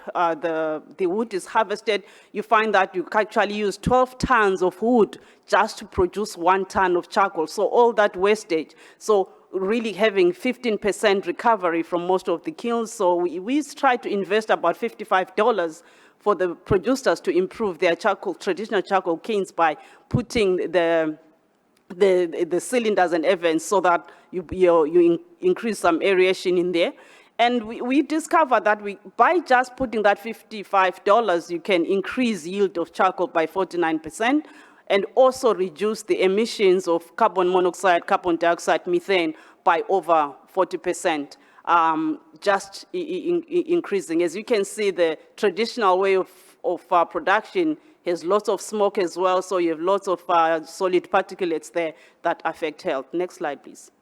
wood is harvested, you find that you actually use 12 tons of wood just to produce 1 ton of charcoal. So all that wastage. So really having 15% recovery from most of the kilns. So we try to invest about $55 for the producers to improve their charcoal, traditional charcoal kilns, by putting the cylinders and ovens so that you increase some aeration in there. And we discovered that by just putting that $55, you can increase yield of charcoal by 49%, and also reduce the emissions of carbon monoxide, carbon dioxide, methane by over 40%, just increasing. As you can see, the traditional way of production has lots of smoke as well, so you have lots of solid particulates there that affect health. Next slide, please.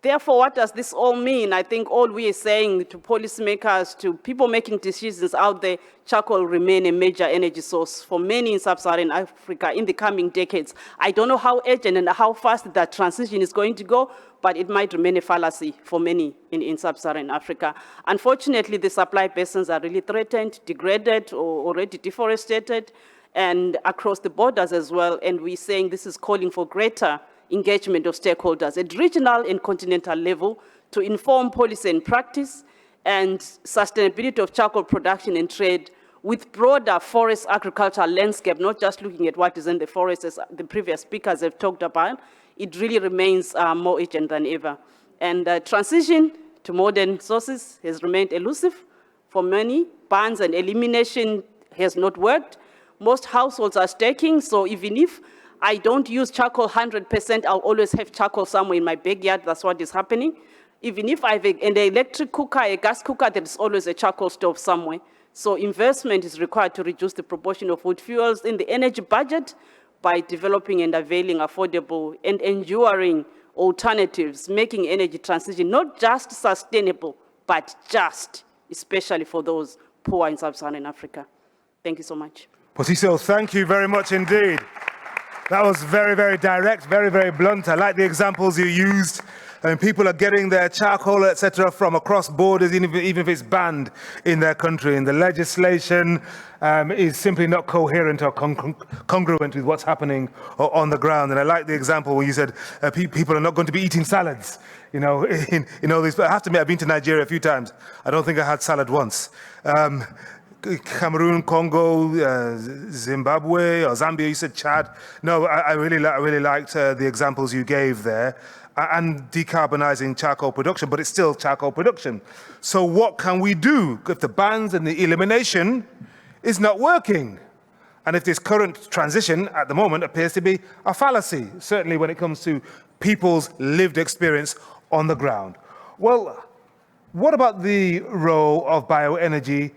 Therefore, what does this all mean? I think all we are saying to policymakers, to people making decisions out there, charcoal will remain a major energy source for many in sub-Saharan Africa in the coming decades. I don't know how urgent and how fast that transition is going to go, but it might remain a fallacy for many in sub-Saharan Africa. Unfortunately, the supply basins are really threatened, degraded, or already deforested, and across the borders as well. And we're saying this is calling for greater engagement of stakeholders at regional and continental level to inform policy and practice, and sustainability of charcoal production and trade with broader forest agricultural landscape, not just looking at what is in the forest, as the previous speakers have talked about. It really remains more urgent than ever. And transition to modern sources has remained elusive for many. Bans and elimination has not worked. Most households are staking, so even if I don't use charcoal 100%, I'll always have charcoal somewhere in my backyard. That's what is happening. Even if I have an electric cooker, a gas cooker, there is always a charcoal stove somewhere. So investment is required to reduce the proportion of wood fuels in the energy budget by developing and availing affordable and enduring alternatives, making energy transition not just sustainable, but just, especially for those poor in sub-Saharan Africa. Thank you so much. Posiso, thank you very much indeed. That was very, very direct, very, very blunt. I like the examples you used. I mean, people are getting their charcoal, etc., from across borders, even if it's banned in their country. And the legislation is simply not coherent or congruent with what's happening on the ground. And I like the example where you said people are not going to be eating salads, in all these. But I have to admit, I've been to Nigeria a few times. I don't think I had salad once. Cameroon, Congo, Zimbabwe, or Zambia, you said Chad. No, I really liked the examples you gave there. And decarbonizing charcoal production, but it's still charcoal production. So what can we do if the bans and the elimination is not working? And if this current transition at the moment appears to be a fallacy, certainly when it comes to people's lived experience on the ground. Well, what about the role of bioenergy,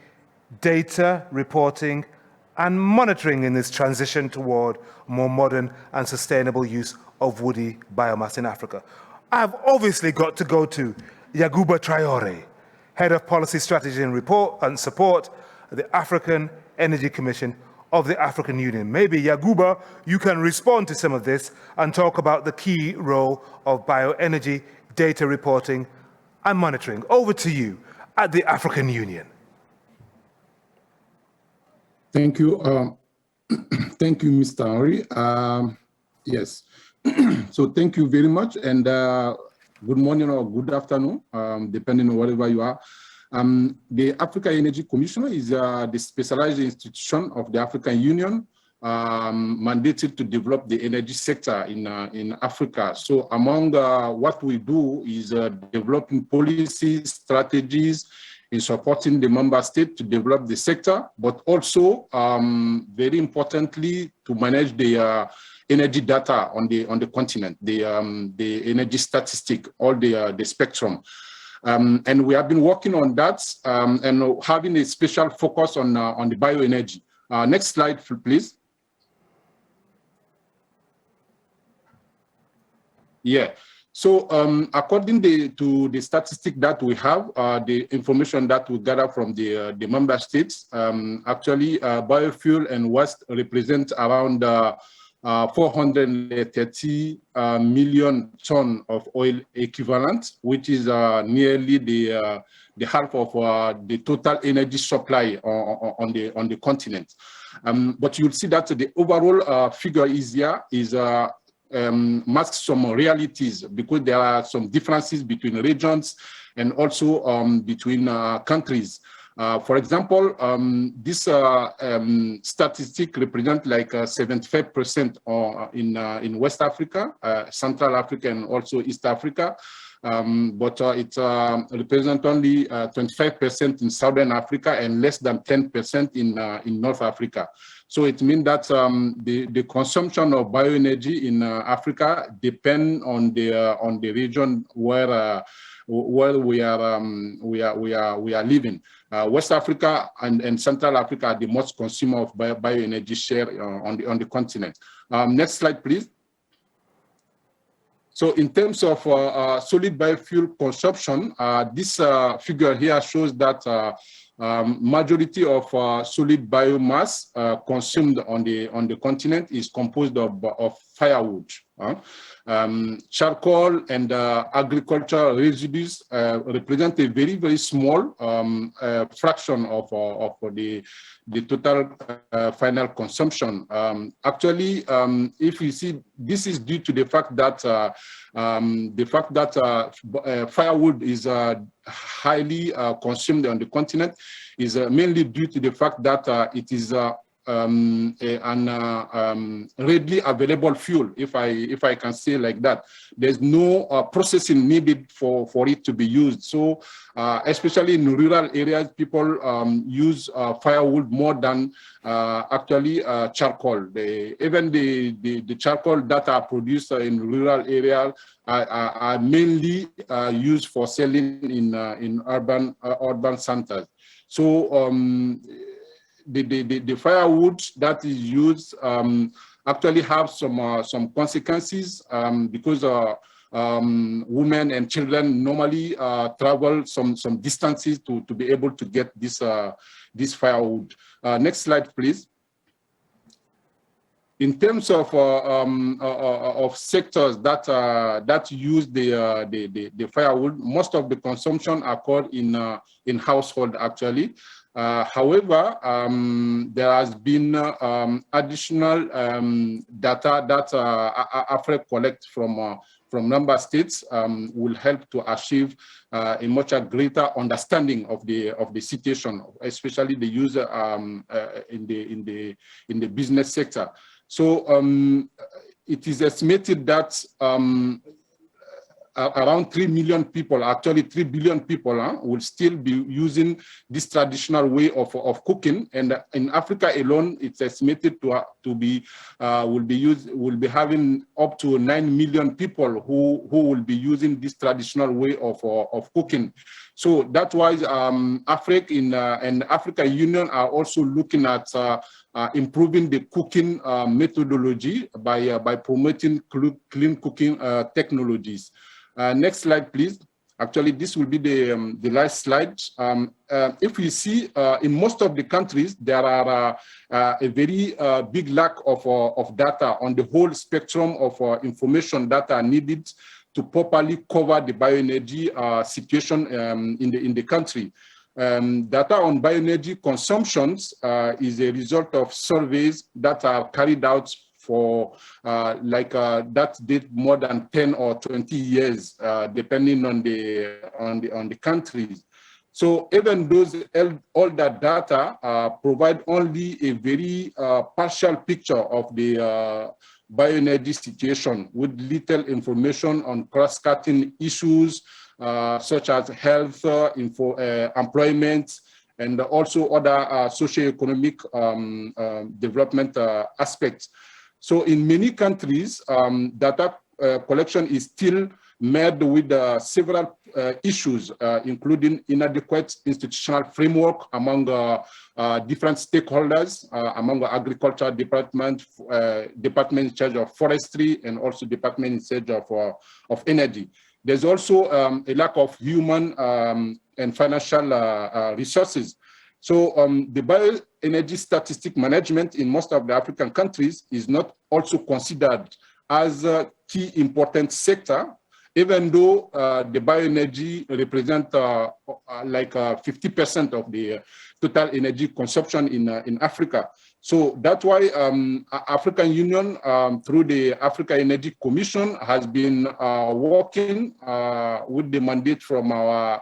data, reporting, and monitoring in this transition toward more modern and sustainable use of woody biomass in Africa? I've obviously got to go to Yaguba Traore, Head of Policy Strategy and Report and Support at the African Energy Commission of the African Union. Maybe, Yaguba, you can respond to some of this and talk about the key role of bioenergy, data reporting and monitoring. Over to you at the African Union. Thank you. Thank you, Mr. Henry. Yes. So thank you very much, and good morning or good afternoon, depending on wherever you are. The African Energy Commission is the specialized institution of the African Union, mandated to develop the energy sector in Africa. So among what we do is developing policies, strategies, in supporting the member state to develop the sector, but also very importantly to manage the energy data on the continent, the energy statistic, all the spectrum. And we have been working on that and having a special focus on the bioenergy. Next slide, please. Yeah. So according to the statistic that we have, the information that we gather from the member states, actually biofuel and waste represent around 430 million ton of oil equivalent, which is nearly the half of the total energy supply on the continent. But you'll see that the overall figure is here is masks some realities, because there are some differences between regions and also between countries. For example, this statistic represents like 75% in West Africa, Central Africa, and also East Africa. But it represents only 25% in Southern Africa and less than 10% in North Africa. So it means that the consumption of bioenergy in Africa depends on the region where we are living. West Africa and Central Africa are the most consumer of bioenergy share on the continent. Next slide, please. So in terms of solid biofuel consumption, this figure here shows that majority of solid biomass consumed on the continent is composed of firewood. Charcoal and agricultural residues represent a very, very small fraction of the total final consumption. Actually, if you see, this is due to the fact that firewood is highly consumed on the continent is mainly due to the fact that it is an readily available fuel, if I can say like that. There's no processing needed for it to be used. So especially in rural areas, people use firewood more than actually charcoal. Even the charcoal that are produced in rural areas are mainly used for selling in urban centers. So the firewood that is used actually have some consequences because women and children normally travel some distances to be able to get this firewood. Next slide, please. In terms of sectors that use the firewood, most of the consumption occurred in household actually. However, there has been additional data that AFREC collects from member states will help to achieve a much greater understanding of the situation, especially the user in the business sector. So it is estimated that around 3 million people, actually 3 billion people, will still be using this traditional way of cooking. And in Africa alone, it's estimated to be will be having up to 9 million people who will be using this traditional way of cooking. So that's why AFREC and African Union are also looking at improving the cooking methodology by promoting clean cooking technologies. Next slide, please. Actually, this will be the last slide. If we see in most of the countries, there are a very big lack of data on the whole spectrum of information that are needed to properly cover the bioenergy situation in the country. Data on bioenergy consumptions is a result of surveys that are carried out for that date more than 10 or 20 years, depending on the countries. So even those all that data provide only a very partial picture of the bioenergy situation, with little information on cross-cutting issues such as health, employment, and also other socioeconomic development aspects. So in many countries, data collection is still met with several issues, including inadequate institutional framework among different stakeholders, among the agriculture department, department in charge of forestry, and also department in charge of energy. There's also a lack of human and financial resources. So the bioenergy statistic management in most of the African countries is not also considered as a key important sector, even though the bioenergy represent like 50% of the total energy consumption in Africa. So that's why African Union, through the Africa Energy Commission, has been working with the mandate from our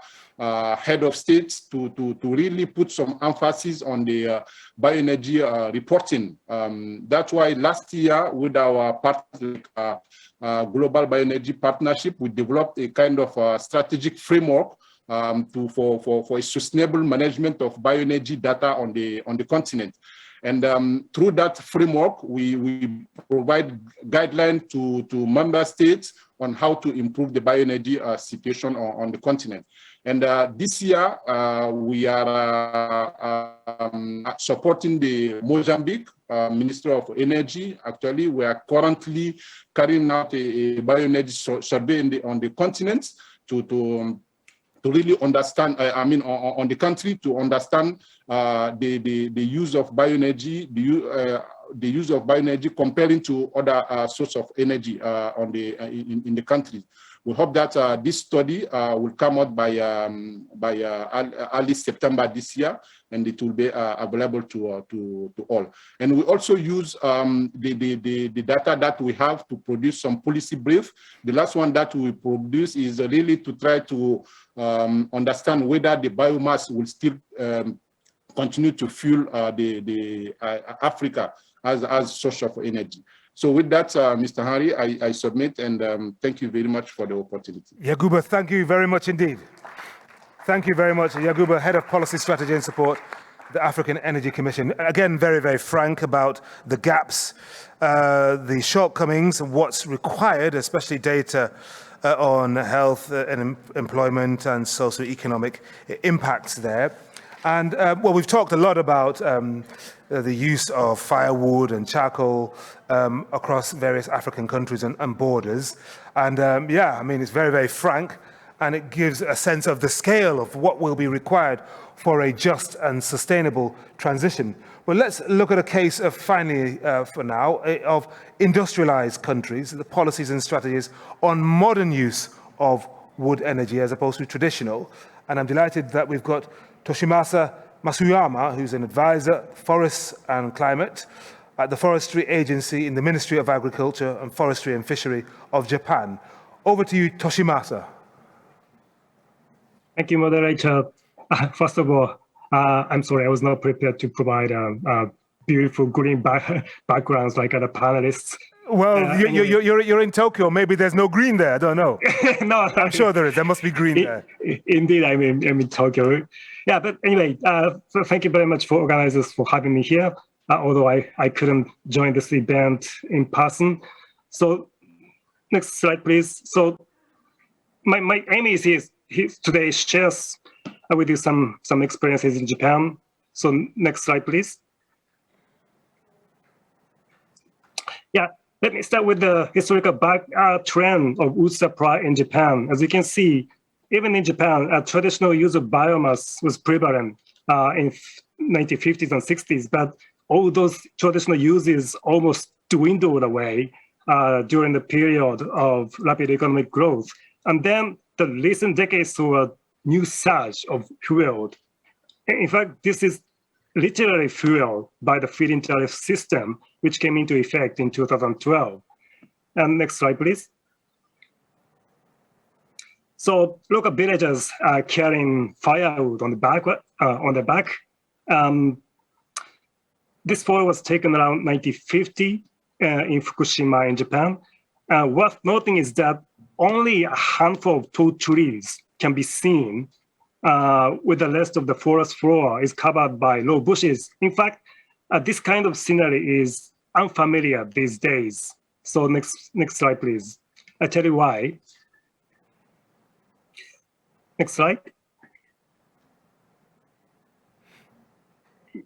head of states to really put some emphasis on the bioenergy reporting. That's why last year, with our partner, Global Bioenergy Partnership, we developed a kind of strategic framework for a sustainable management of bioenergy data on the continent. And through that framework, we provide guidelines to member states on how to improve the bioenergy situation on the continent. And this year, we are supporting the Mozambique Ministry of Energy. Actually, we are currently carrying out a bioenergy survey on the continent to really understand, on the country, to understand the use of bioenergy, the use of bioenergy comparing to other sources of energy in the country. We hope that this study will come out by early September this year, and it will be available to all. And we also use the data that we have to produce some policy brief. The last one that we produce is really to try to understand whether the biomass will still continue to fuel the Africa as source of energy. So with that, Mr. Henry, I submit, and thank you very much for the opportunity. Yaguba, thank you very much indeed. Thank you very much. Yaguba, Head of Policy Strategy and Support, the African Energy Commission. Again, very, very frank about the gaps, the shortcomings, and what's required, especially data on health and employment and socioeconomic impacts there. And well, we've talked a lot about the use of firewood and charcoal across various African countries and borders. And yeah, I mean, it's very, very frank, and it gives a sense of the scale of what will be required for a just and sustainable transition. But let's look at a case of, finally, for now, of industrialized countries, the policies and strategies on modern use of wood energy as opposed to traditional. And I'm delighted that we've got Toshimasa Masuyama, who's an advisor, forests and climate, at the Forestry Agency in the Ministry of Agriculture and Forestry and Fishery of Japan. Over to you, Toshimasa. Thank you, moderator. First of all, I'm sorry, I was not prepared to provide beautiful green backgrounds like other panelists. Well, you're in Tokyo. Maybe there's no green there. I don't know. No, I'm sure there is. There must be green there. Indeed, I'm in Tokyo. Yeah, but anyway, so thank you very much for organizers for having me here, although I couldn't join this event in person. So next slide, please. So my aim is today shares with you some experiences in Japan. So next slide, please. Yeah. Let me start with the historical trend of wood supply in Japan. As you can see, even in Japan, traditional use of biomass was prevalent in 1950s and 60s, but all those traditional uses almost dwindled away during the period of rapid economic growth. And then the recent decades saw a new surge of fuel. In fact, this is literally fueled by the feed-in tariff system, which came into effect in 2012. And next slide, please. So local villagers are carrying firewood on the back. This photo was taken around 1950 in Fukushima in Japan. Worth noting is that only a handful of tall trees can be seen, with the rest of the forest floor is covered by low bushes. In fact, this kind of scenery is unfamiliar these days. So next slide, please. I'll tell you why. Next slide.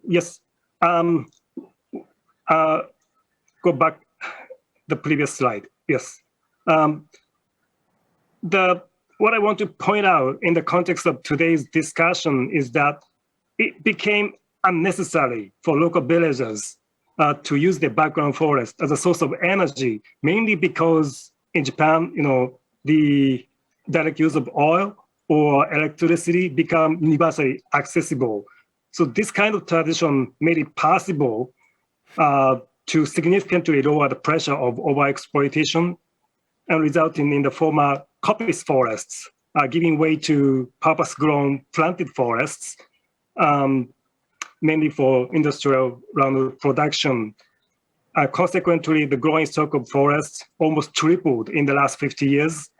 Yes. Go back the previous slide. Yes. What I want to point out in the context of today's discussion is that it became unnecessary for local villagers to use their background forest as a source of energy, mainly because in Japan, the direct use of oil or electricity become universally accessible. So this kind of tradition made it possible to significantly lower the pressure of overexploitation and resulting in the former coppice forests giving way to purpose-grown planted forests, mainly for industrial round production. Consequently, the growing stock of forests almost tripled in the last 50 years,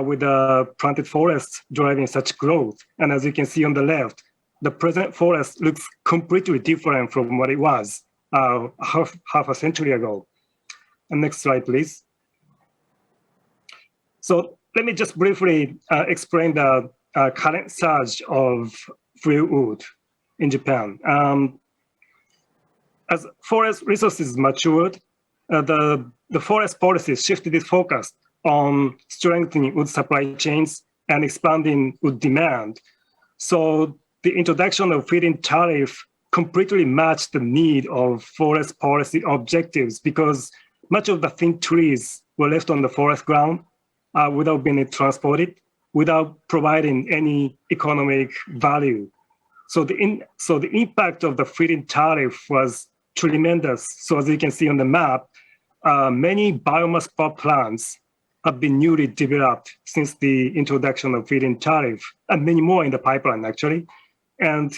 with the planted forests driving such growth. And as you can see on the left, the present forest looks completely different from what it was half a century ago. And next slide, please. So let me just briefly explain the current surge of firewood in Japan. As forest resources matured, the forest policies shifted its focus on strengthening wood supply chains and expanding wood demand. So the introduction of feed-in tariff completely matched the need of forest policy objectives because much of the thin trees were left on the forest ground without being transported, without providing any economic value. So the impact of the feed-in tariff was tremendous. So as you can see on the map, many biomass power plants have been newly developed since the introduction of feed-in tariff, and many more in the pipeline actually. And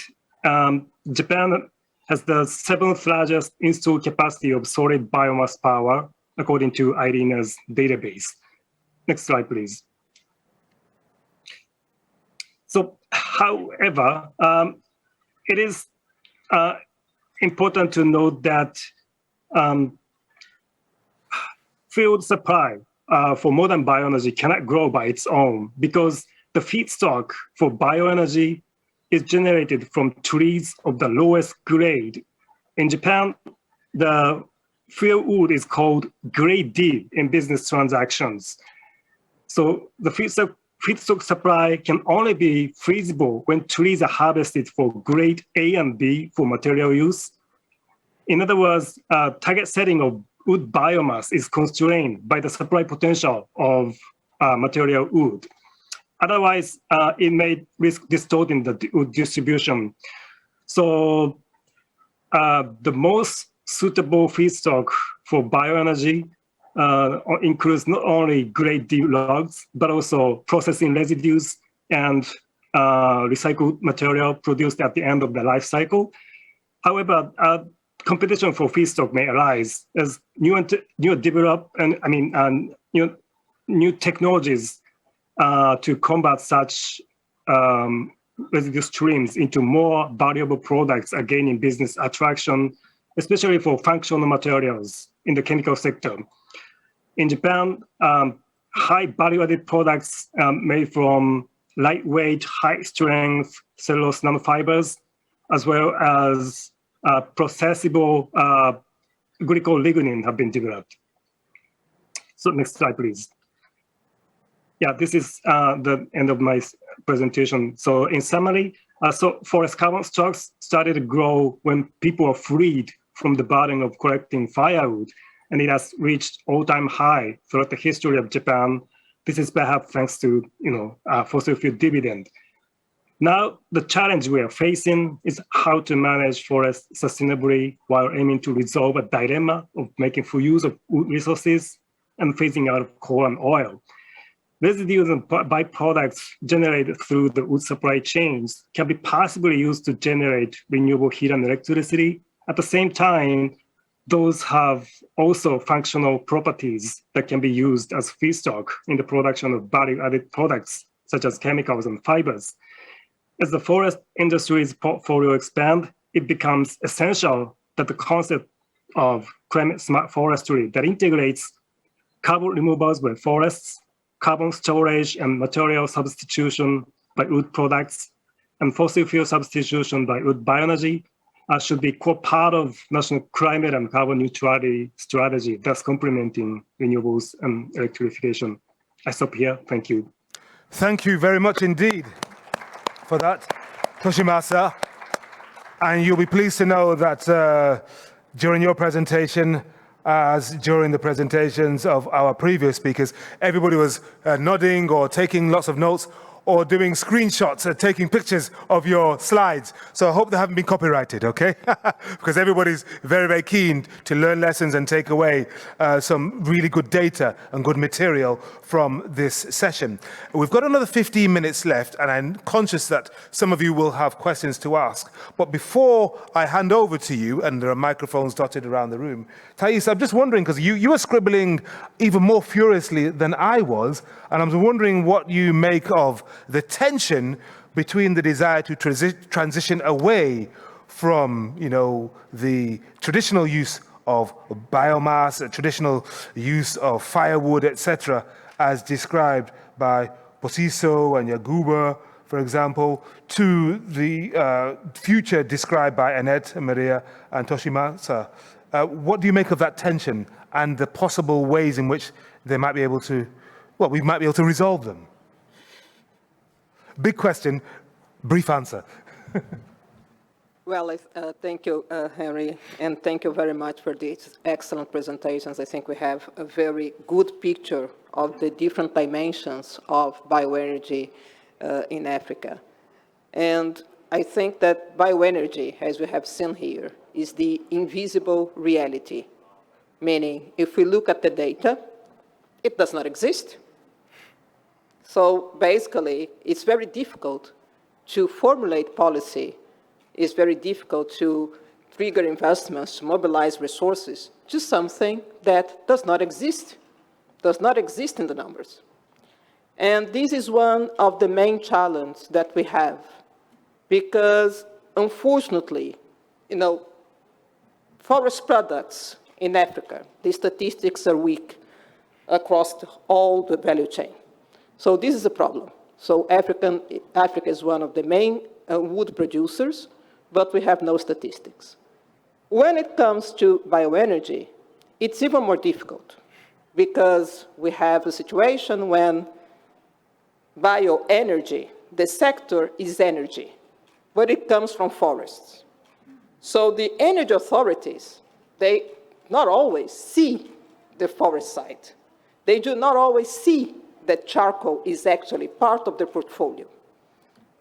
Japan has the 7th largest installed capacity of solid biomass power, according to IRENA's database. Next slide, please. So, however, it is important to note that field supply for modern bioenergy cannot grow by its own because the feedstock for bioenergy is generated from trees of the lowest grade. In Japan, the firewood is called grade D in business transactions. So the feedstock supply can only be feasible when trees are harvested for grade A and B for material use. In other words, target setting of wood biomass is constrained by the supply potential of material wood. Otherwise, it may risk distorting the wood distribution. So the most suitable feedstock for bioenergy includes not only grade D logs, but also processing residues and recycled material produced at the end of the life cycle. However, competition for feedstock may arise as new technologies to combat such residue streams into more valuable products are gaining business attraction, especially for functional materials in the chemical sector. In Japan, high value-added products made from lightweight, high-strength cellulose nanofibers, as well as processable glycol lignin have been developed. So next slide, please. yeah, this is the end of my presentation. So in summary, so forest carbon stocks started to grow when people were freed from the burden of collecting firewood, and it has reached all-time high throughout the history of Japan. This is perhaps thanks to fossil fuel dividend. Now, the challenge we are facing is how to manage forests sustainably while aiming to resolve a dilemma of making full use of wood resources and phasing out of coal and oil. Residues and byproducts generated through the wood supply chains can be possibly used to generate renewable heat and electricity. At the same time, those have also functional properties that can be used as feedstock in the production of value-added products, such as chemicals and fibers. As the forest industry's portfolio expands, it becomes essential that the concept of climate-smart forestry that integrates carbon removals by forests, carbon storage and material substitution by wood products, and fossil fuel substitution by wood bioenergy should be core part of national climate and carbon neutrality strategy, thus complementing renewables and electrification. I stop here. Thank you. Thank you very much indeed for that, Toshimasa. And you'll be pleased to know that during your presentation, as during the presentations of our previous speakers, everybody was nodding or taking lots of notes or doing screenshots, taking pictures of your slides. So I hope they haven't been copyrighted, okay? Because everybody's very, very keen to learn lessons and take away some really good data and good material from this session. We've got another 15 minutes left, and I'm conscious that some of you will have questions to ask. But before I hand over to you, and there are microphones dotted around the room, Thais, I'm just wondering, because you were scribbling even more furiously than I was, and I'm wondering what you make of the tension between the desire to transition away from, the traditional use of biomass, traditional use of firewood, etc., as described by Posiso and Yaguba, for example, to the future described by Annette, Maria, and Toshimasa. What do you make of that tension and the possible ways in which they might be able to, we might be able to resolve them? Big question, brief answer. Well, thank you, Henry, and thank you very much for these excellent presentations. I think we have a very good picture of the different dimensions of bioenergy in Africa. And I think that bioenergy, as we have seen here, is the invisible reality, meaning if we look at the data, it does not exist. So basically, it's very difficult to formulate policy. It's very difficult to trigger investments, to mobilize resources to something that does not exist in the numbers. And this is one of the main challenges that we have, because unfortunately, forest products in Africa, the statistics are weak across all the value chain. So this is a problem. So Africa is one of the main wood producers, but we have no statistics. When it comes to bioenergy, it's even more difficult because we have a situation when bioenergy, the sector is energy, but it comes from forests. So the energy authorities, they not always see the forest side. They do not always see that charcoal is actually part of their portfolio.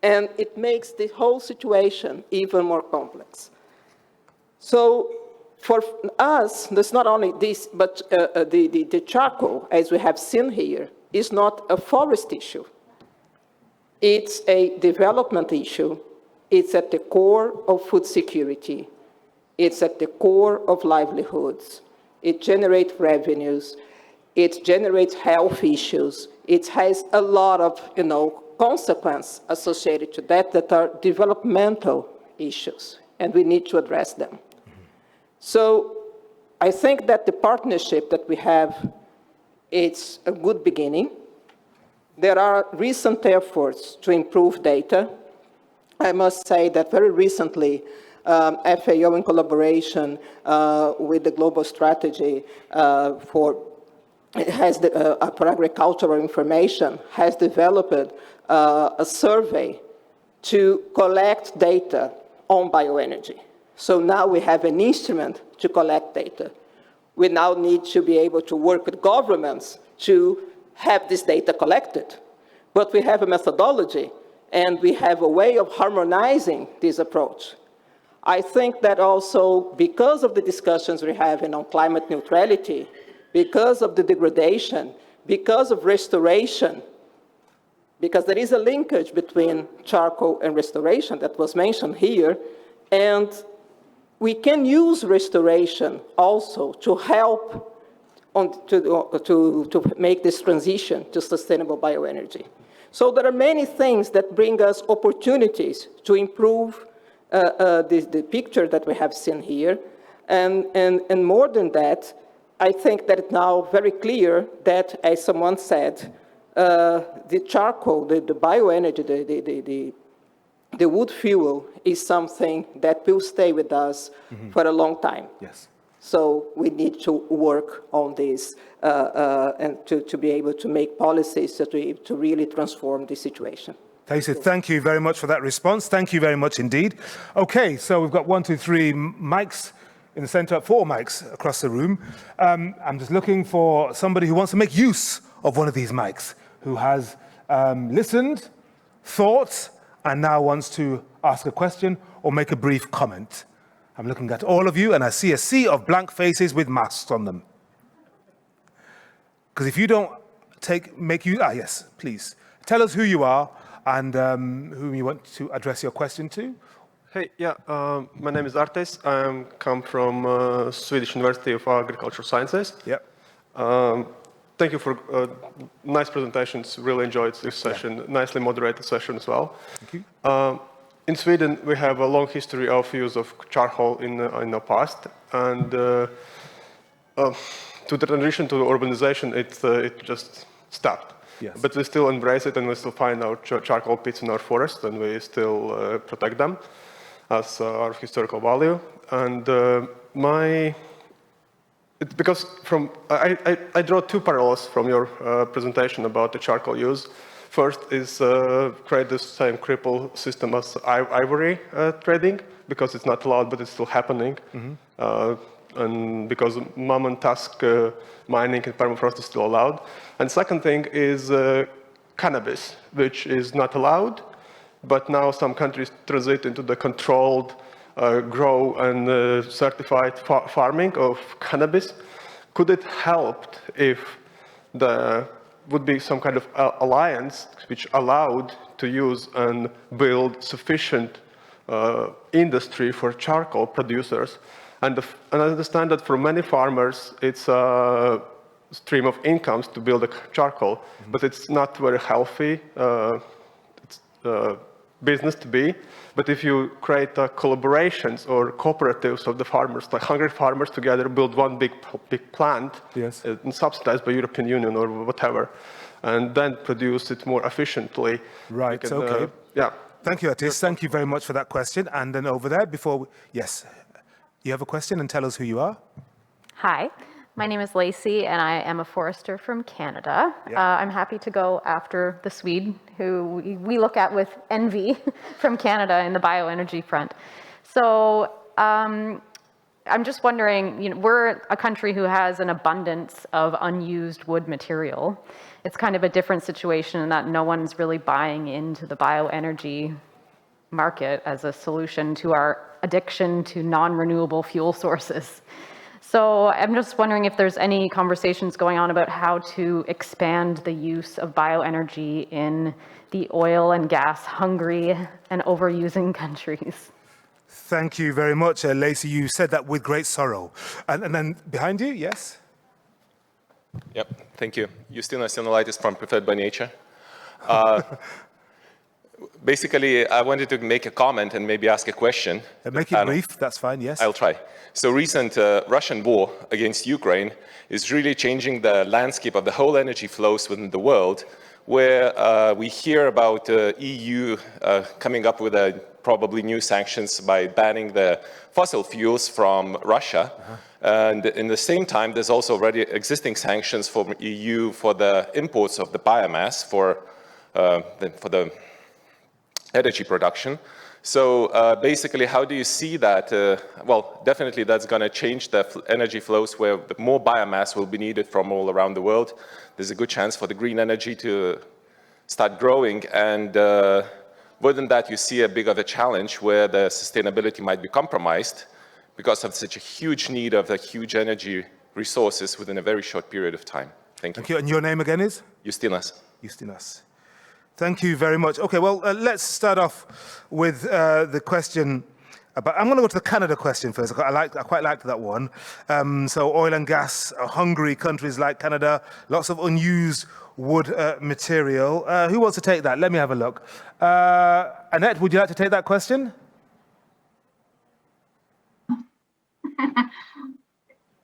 And it makes the whole situation even more complex. So for us, there's not only this, but the charcoal, as we have seen here, is not a forest issue. It's a development issue. It's at the core of food security. It's at the core of livelihoods. It generates revenues. It generates health issues. It has a lot of, consequences associated to that are developmental issues, and we need to address them. Mm-hmm. So I think that the partnership that we have, it's a good beginning. There are recent efforts to improve data. I must say that very recently, FAO in collaboration with the Global Strategy for for agricultural information, has developed a survey to collect data on bioenergy. So now we have an instrument to collect data. We now need to be able to work with governments to have this data collected. But we have a methodology, and we have a way of harmonizing this approach. I think that also, because of the discussions we're having on climate neutrality, because of the degradation, because of restoration, because there is a linkage between charcoal and restoration that was mentioned here, and we can use restoration also to help to make this transition to sustainable bioenergy. So there are many things that bring us opportunities to improve the picture that we have seen here. And more than that, I think that it's now very clear that, as someone said, the charcoal, the bioenergy, the wood fuel is something that will stay with us for a long time. Yes. So we need to work on this and to be able to make policies to really transform the situation. Stacey, thank you very much for that response. Thank you very much indeed. Okay, so we've got 1, 2, 3 mics in the center, 4 mics across the room. I'm just looking for somebody who wants to make use of one of these mics, who has listened, thought, and now wants to ask a question or make a brief comment. I'm looking at all of you, and I see a sea of blank faces with masks on them. Because if you don't yes, please. Tell us who you are and whom you want to address your question to. Hey, yeah, my name is Artes. I come from Swedish University of Agricultural Sciences. Yeah. Thank you for nice presentations. Really enjoyed this session. Nicely moderated session as well. Thank you. In Sweden, we have a long history of use of charcoal in the past, and to the transition to urbanization, it just stopped. Yes. But we still embrace it, and we still find our charcoal pits in our forests, and we still protect them as our historical value. And because I draw 2 parallels from your presentation about the charcoal use. First is create the same cripple system as ivory trading, because it's not allowed, but it's still happening. And because mammoth tusk mining in permafrost is still allowed. And second thing is cannabis, which is not allowed, but now some countries transit into the controlled grow and certified farming of cannabis. Could it help if there would be some kind of alliance which allowed to use and build sufficient industry for charcoal producers? And I understand that for many farmers, it's a stream of incomes to build a charcoal, but it's not very healthy business to be. But if you create collaborations or cooperatives of the farmers, like hungry farmers together, build one big plant, yes, subsidized by European Union or whatever, and then produce it more efficiently. Right, can, okay. Yeah. Thank you, Atis. Thank you very much for that question. And then over there, yes, you have a question, and tell us who you are. Hi, my name is Lacey, and I am a forester from Canada. Yeah. I'm happy to go after the Swede, who we look at with envy from Canada in the bioenergy front. So I'm just wondering, we're a country who has an abundance of unused wood material. It's kind of a different situation in that no one's really buying into the bioenergy market as a solution to our addiction to non-renewable fuel sources. So I'm just wondering if there's any conversations going on about how to expand the use of bioenergy in the oil and gas hungry and overusing countries. Thank you very much, Lacey. You said that with great sorrow. And then behind you, yes? Yep, thank you. Justinas Janulaitis from Preferred by Nature. Basically, I wanted to make a comment and maybe ask a question. Make it brief, that's fine, yes. I'll try. So recent Russian war against Ukraine is really changing the landscape of the whole energy flows within the world, where we hear about EU coming up with a probably new sanctions by banning the fossil fuels from Russia. And in the same time, there's also already existing sanctions from EU for the imports of the biomass for the energy production. So basically, how do you see that? Well, definitely that's going to change the energy flows where more biomass will be needed from all around the world. There's a good chance for the green energy to start growing. And more than that, you see a big of a challenge where the sustainability might be compromised because of such a huge need of the huge energy resources within a very short period of time. Thank you. Thank you. And your name again is? Justinas. Justinas. Thank you very much. Okay, well, let's start off with the question about, I'm going to go to the Canada question first. I quite liked that one. So oil and gas, hungry countries like Canada, lots of unused wood material. Who wants to take that? Let me have a look. Annette, would you like to take that question?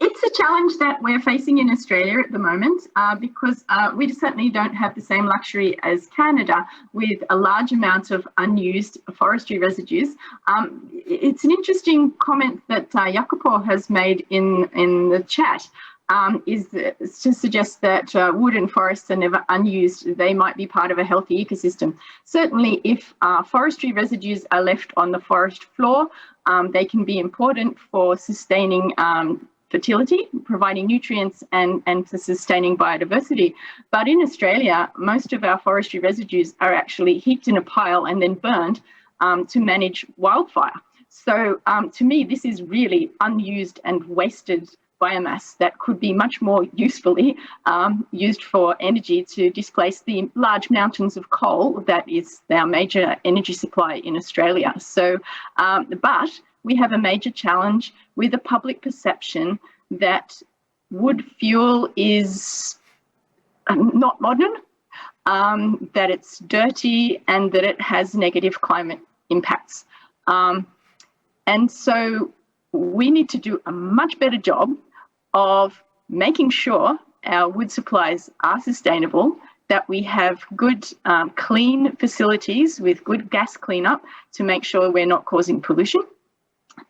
It's a challenge that we're facing in Australia at the moment because we certainly don't have the same luxury as Canada with a large amount of unused forestry residues. It's an interesting comment that Jacopo has made in the chat. Is to suggest that wood and forests are never unused. They might be part of a healthy ecosystem. Certainly, if forestry residues are left on the forest floor, they can be important for sustaining fertility, providing nutrients and for sustaining biodiversity. But in Australia, most of our forestry residues are actually heaped in a pile and then burned to manage wildfire. So to me, this is really unused and wasted biomass that could be much more usefully used for energy to displace the large mountains of coal that is our major energy supply in Australia. So, but we have a major challenge with a public perception that wood fuel is not modern, that it's dirty, and that it has negative climate impacts. And so we need to do a much better job of making sure our wood supplies are sustainable, that we have good clean facilities with good gas cleanup to make sure we're not causing pollution.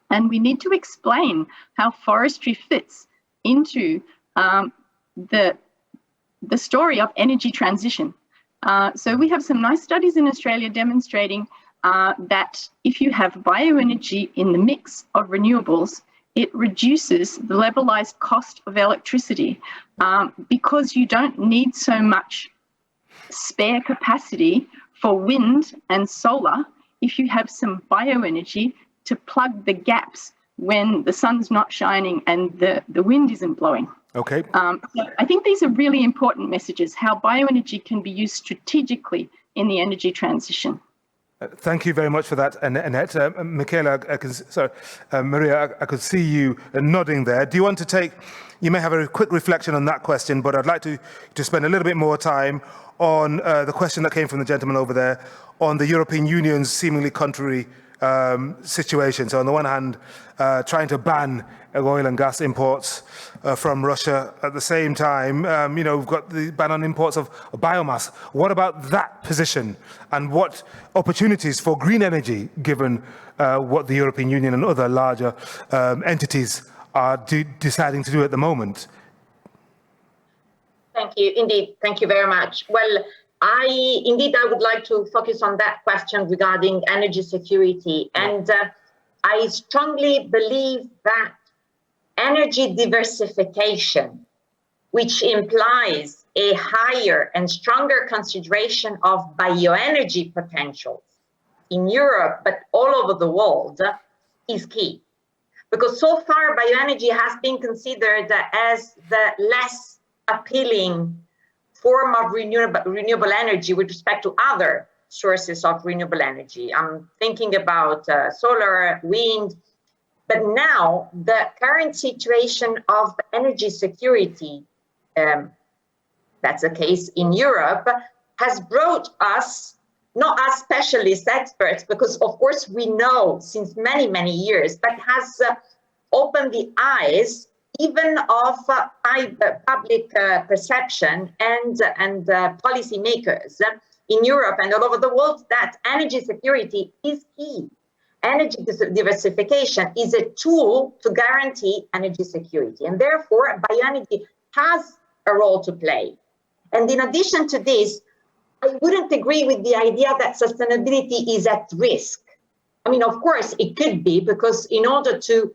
And we need to explain how forestry fits into the story of energy transition. So we have some nice studies in Australia demonstrating that if you have bioenergy in the mix of renewables, it reduces the levelized cost of electricity because you don't need so much spare capacity for wind and solar if you have some bioenergy to plug the gaps when the sun's not shining and the wind isn't blowing. Okay. So I think these are really important messages, how bioenergy can be used strategically in the energy transition. Thank you very much for that, Annette. Michaela, Maria, I could see you nodding there. Do you want to take, you may have a quick reflection on that question, but I'd like to spend a little bit more time on the question that came from the gentleman over there on the European Union's seemingly contrary situation. So on the one hand, trying to ban oil and gas imports from Russia. At the same time, we've got the ban on imports of biomass. What about that position and what opportunities for green energy, given what the European Union and other larger entities are deciding to do at the moment? Thank you. Indeed. Thank you very much. Well, I would like to focus on that question regarding energy security. And I strongly believe that energy diversification, which implies a higher and stronger consideration of bioenergy potentials in Europe, but all over the world, is key. Because so far, bioenergy has been considered as the less appealing form of renewable energy with respect to other sources of renewable energy. I'm thinking about solar, wind, but now the current situation of energy security, that's the case in Europe, has brought us, not as specialist experts, because of course we know since many, many years, but has opened the eyes even of public perception and policymakers in Europe and all over the world that energy security is key energy diversification is a tool to guarantee energy security. And therefore, bioenergy has a role to play. And in addition to this, I wouldn't agree with the idea that sustainability is at risk. I mean, of course, it could be, because in order to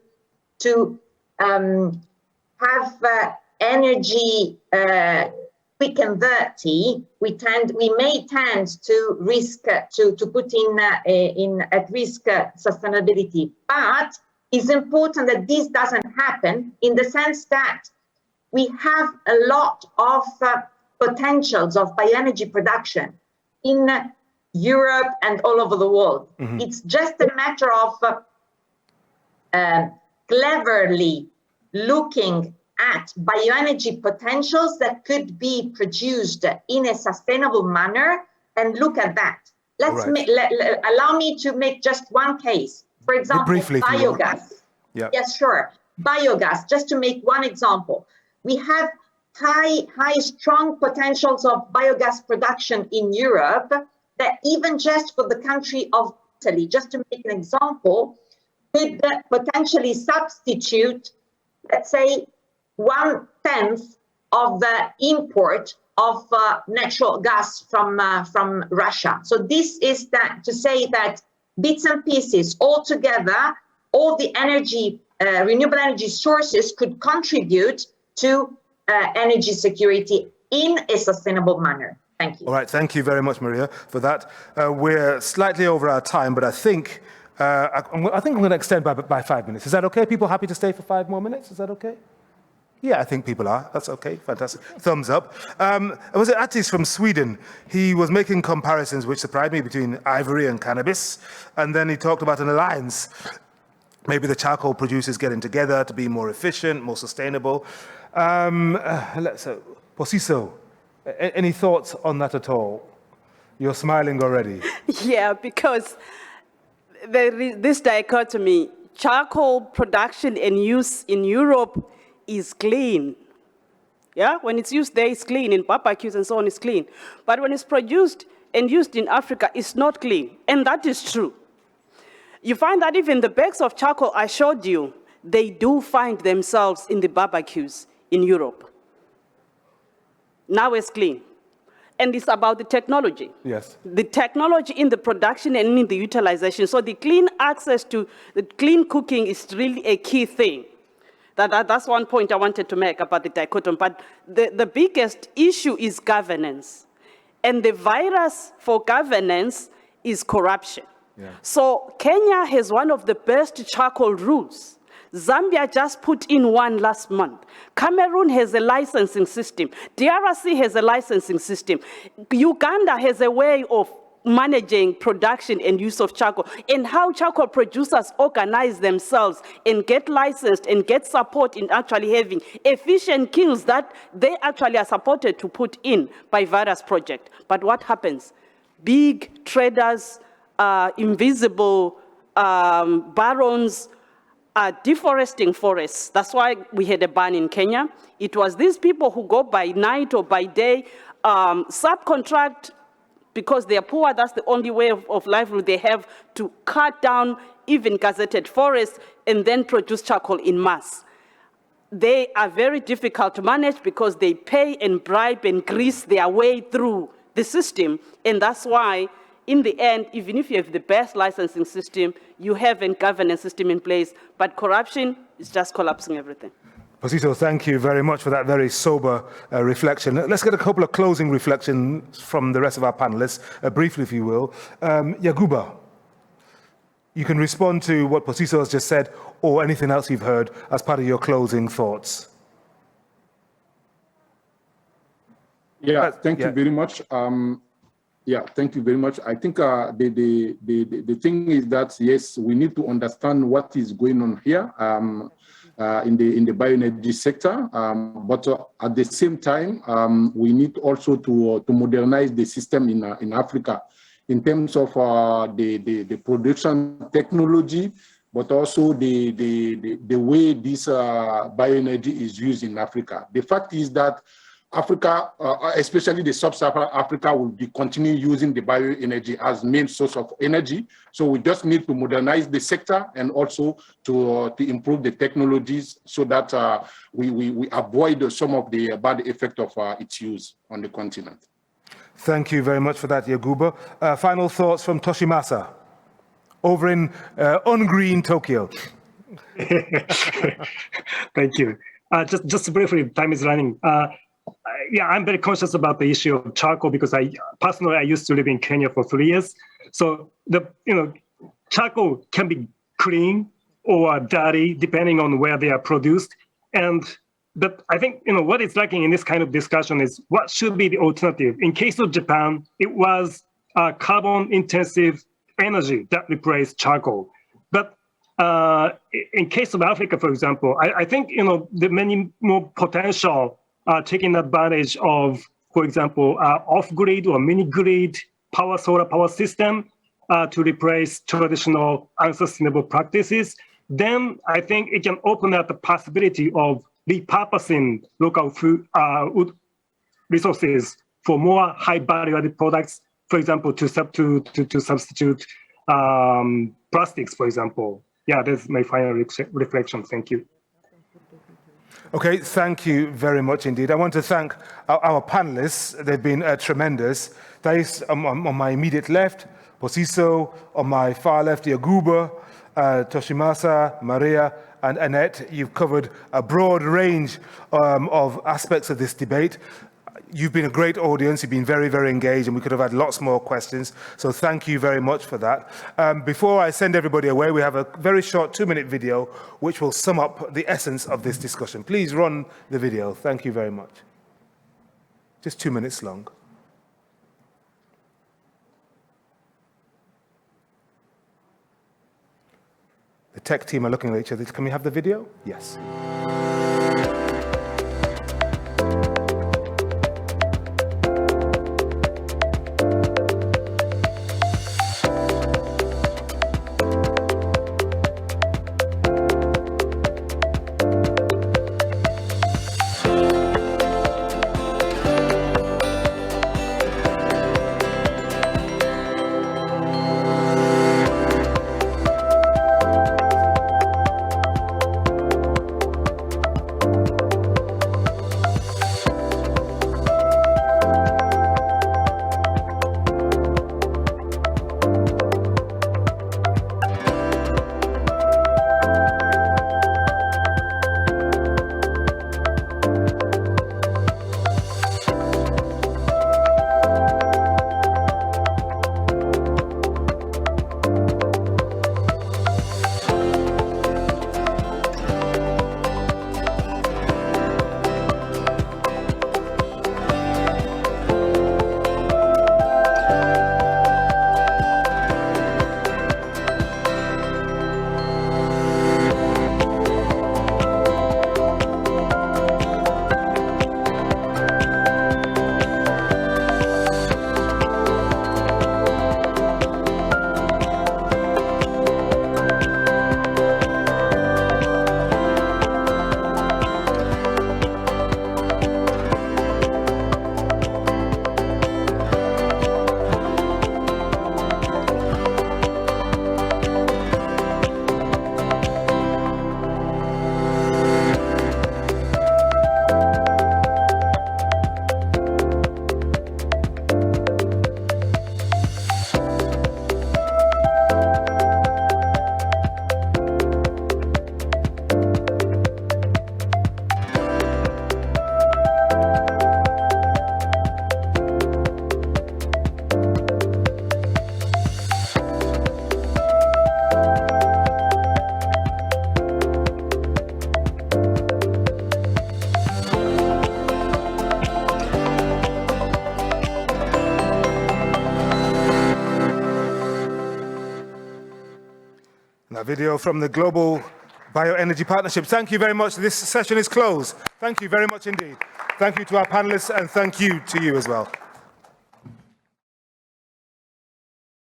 have energy quick and dirty, we may tend to risk to put in at risk sustainability. But it's important that this doesn't happen, in the sense that we have a lot of potentials of bioenergy production in Europe and all over the world. Mm-hmm. It's just a matter of cleverly looking at bioenergy potentials that could be produced in a sustainable manner, and look at that. Allow me to make just one case. For example, briefly, biogas. Yeah. Yes, sure. Biogas, just to make one example. We have high, strong potentials of biogas production in Europe, that even just for the country of Italy, just to make an example, could potentially substitute, let's say, 1/10 of the import of natural gas from Russia. So this is that to say that bits and pieces all together, all the energy, renewable energy sources could contribute to energy security in a sustainable manner. Thank you. All right, thank you very much, Maria, for that. We're slightly over our time, but I think I'm going to extend by 5 minutes. Is that okay? People happy to stay for 5 more minutes? Is that okay? Yeah, I think people are. That's okay. Fantastic. Thumbs up. Was it Attis from Sweden? He was making comparisons which surprised me between ivory and cannabis, and then he talked about an alliance. Maybe the charcoal producers getting together to be more efficient, more sustainable. Posiso, any thoughts on that at all? You're smiling already. Yeah, because this dichotomy, charcoal production and use in Europe is clean. Yeah, when it's used there, it's clean. In barbecues and so on, it's clean. But when it's produced and used in Africa, it's not clean. And that is true. You find that even the bags of charcoal I showed you, they do find themselves in the barbecues in Europe. Now it's clean. And it's about the technology. Yes. The technology in the production and in the utilization. So the clean access to the clean cooking is really a key thing. That's one point I wanted to make about the dichotomy. But the biggest issue is governance. And the virus for governance is corruption. Yeah. So Kenya has one of the best charcoal rules. Zambia just put in one last month. Cameroon has a licensing system. DRC has a licensing system. Uganda has a way of managing production and use of charcoal, and how charcoal producers organize themselves and get licensed and get support in actually having efficient kilns that they actually are supported to put in by various projects. But what happens? Big traders, invisible barons, are deforesting forests. That's why we had a ban in Kenya. It was these people who go by night or by day, subcontract, because they are poor, that's the only way of livelihood they have, to cut down even gazetted forests and then produce charcoal in mass. They are very difficult to manage because they pay and bribe and grease their way through the system, and that's why in the end, even if you have the best licensing system, you have a governance system in place, but corruption is just collapsing everything. Posiso, thank you very much for that very sober reflection. Let's get a couple of closing reflections from the rest of our panelists, briefly, if you will. Yaguba, you can respond to what Posiso has just said or anything else you've heard as part of your closing thoughts. Yeah, thank you very much. Yeah, thank you very much. I think the thing is that, yes, we need to understand what is going on here in the bioenergy sector, but at the same time, we need also to modernize the system in Africa in terms of the production technology, but also the way this bioenergy is used in Africa. The fact is that Africa, especially the sub-Saharan Africa, will be continue using the bioenergy as main source of energy. So we just need to modernize the sector and also to improve the technologies so that we avoid some of the bad effect of its use on the continent. Thank you very much for that, Yaguba. Final thoughts from Toshimasa, over in ungreen Tokyo. Thank you. Just briefly, time is running. Yeah, I'm very conscious about the issue of charcoal because I used to live in Kenya for 3 years. So charcoal can be clean or dirty depending on where they are produced. But I think what is lacking in this kind of discussion is what should be the alternative. In case of Japan, it was carbon-intensive energy that replaced charcoal. But in case of Africa, for example, I think there are many more potential taking advantage of, for example, off-grid or mini-grid solar power system to replace traditional unsustainable practices. Then I think it can open up the possibility of repurposing local food resources for more high value-added products, for example, to substitute plastics, for example. Yeah, that's my final reflection. Thank you. Okay, thank you very much indeed. I want to thank our panelists. They've been tremendous. Thais on my immediate left, Posiso, on my far left, Yaguba, Toshimasa, Maria, and Annette. You've covered a broad range of aspects of this debate. You've been a great audience. You've been very, very engaged, and we could have had lots more questions. So thank you very much for that. Before I send everybody away, we have a very short 2-minute video which will sum up the essence of this discussion. Please run the video. Thank you very much. Just 2 minutes long. The tech team are looking at each other. Can we have the video? Yes. A video from the Global Bioenergy Partnership. Thank you very much. This session is closed. Thank you very much indeed. Thank you to our panelists, and thank you to you as well.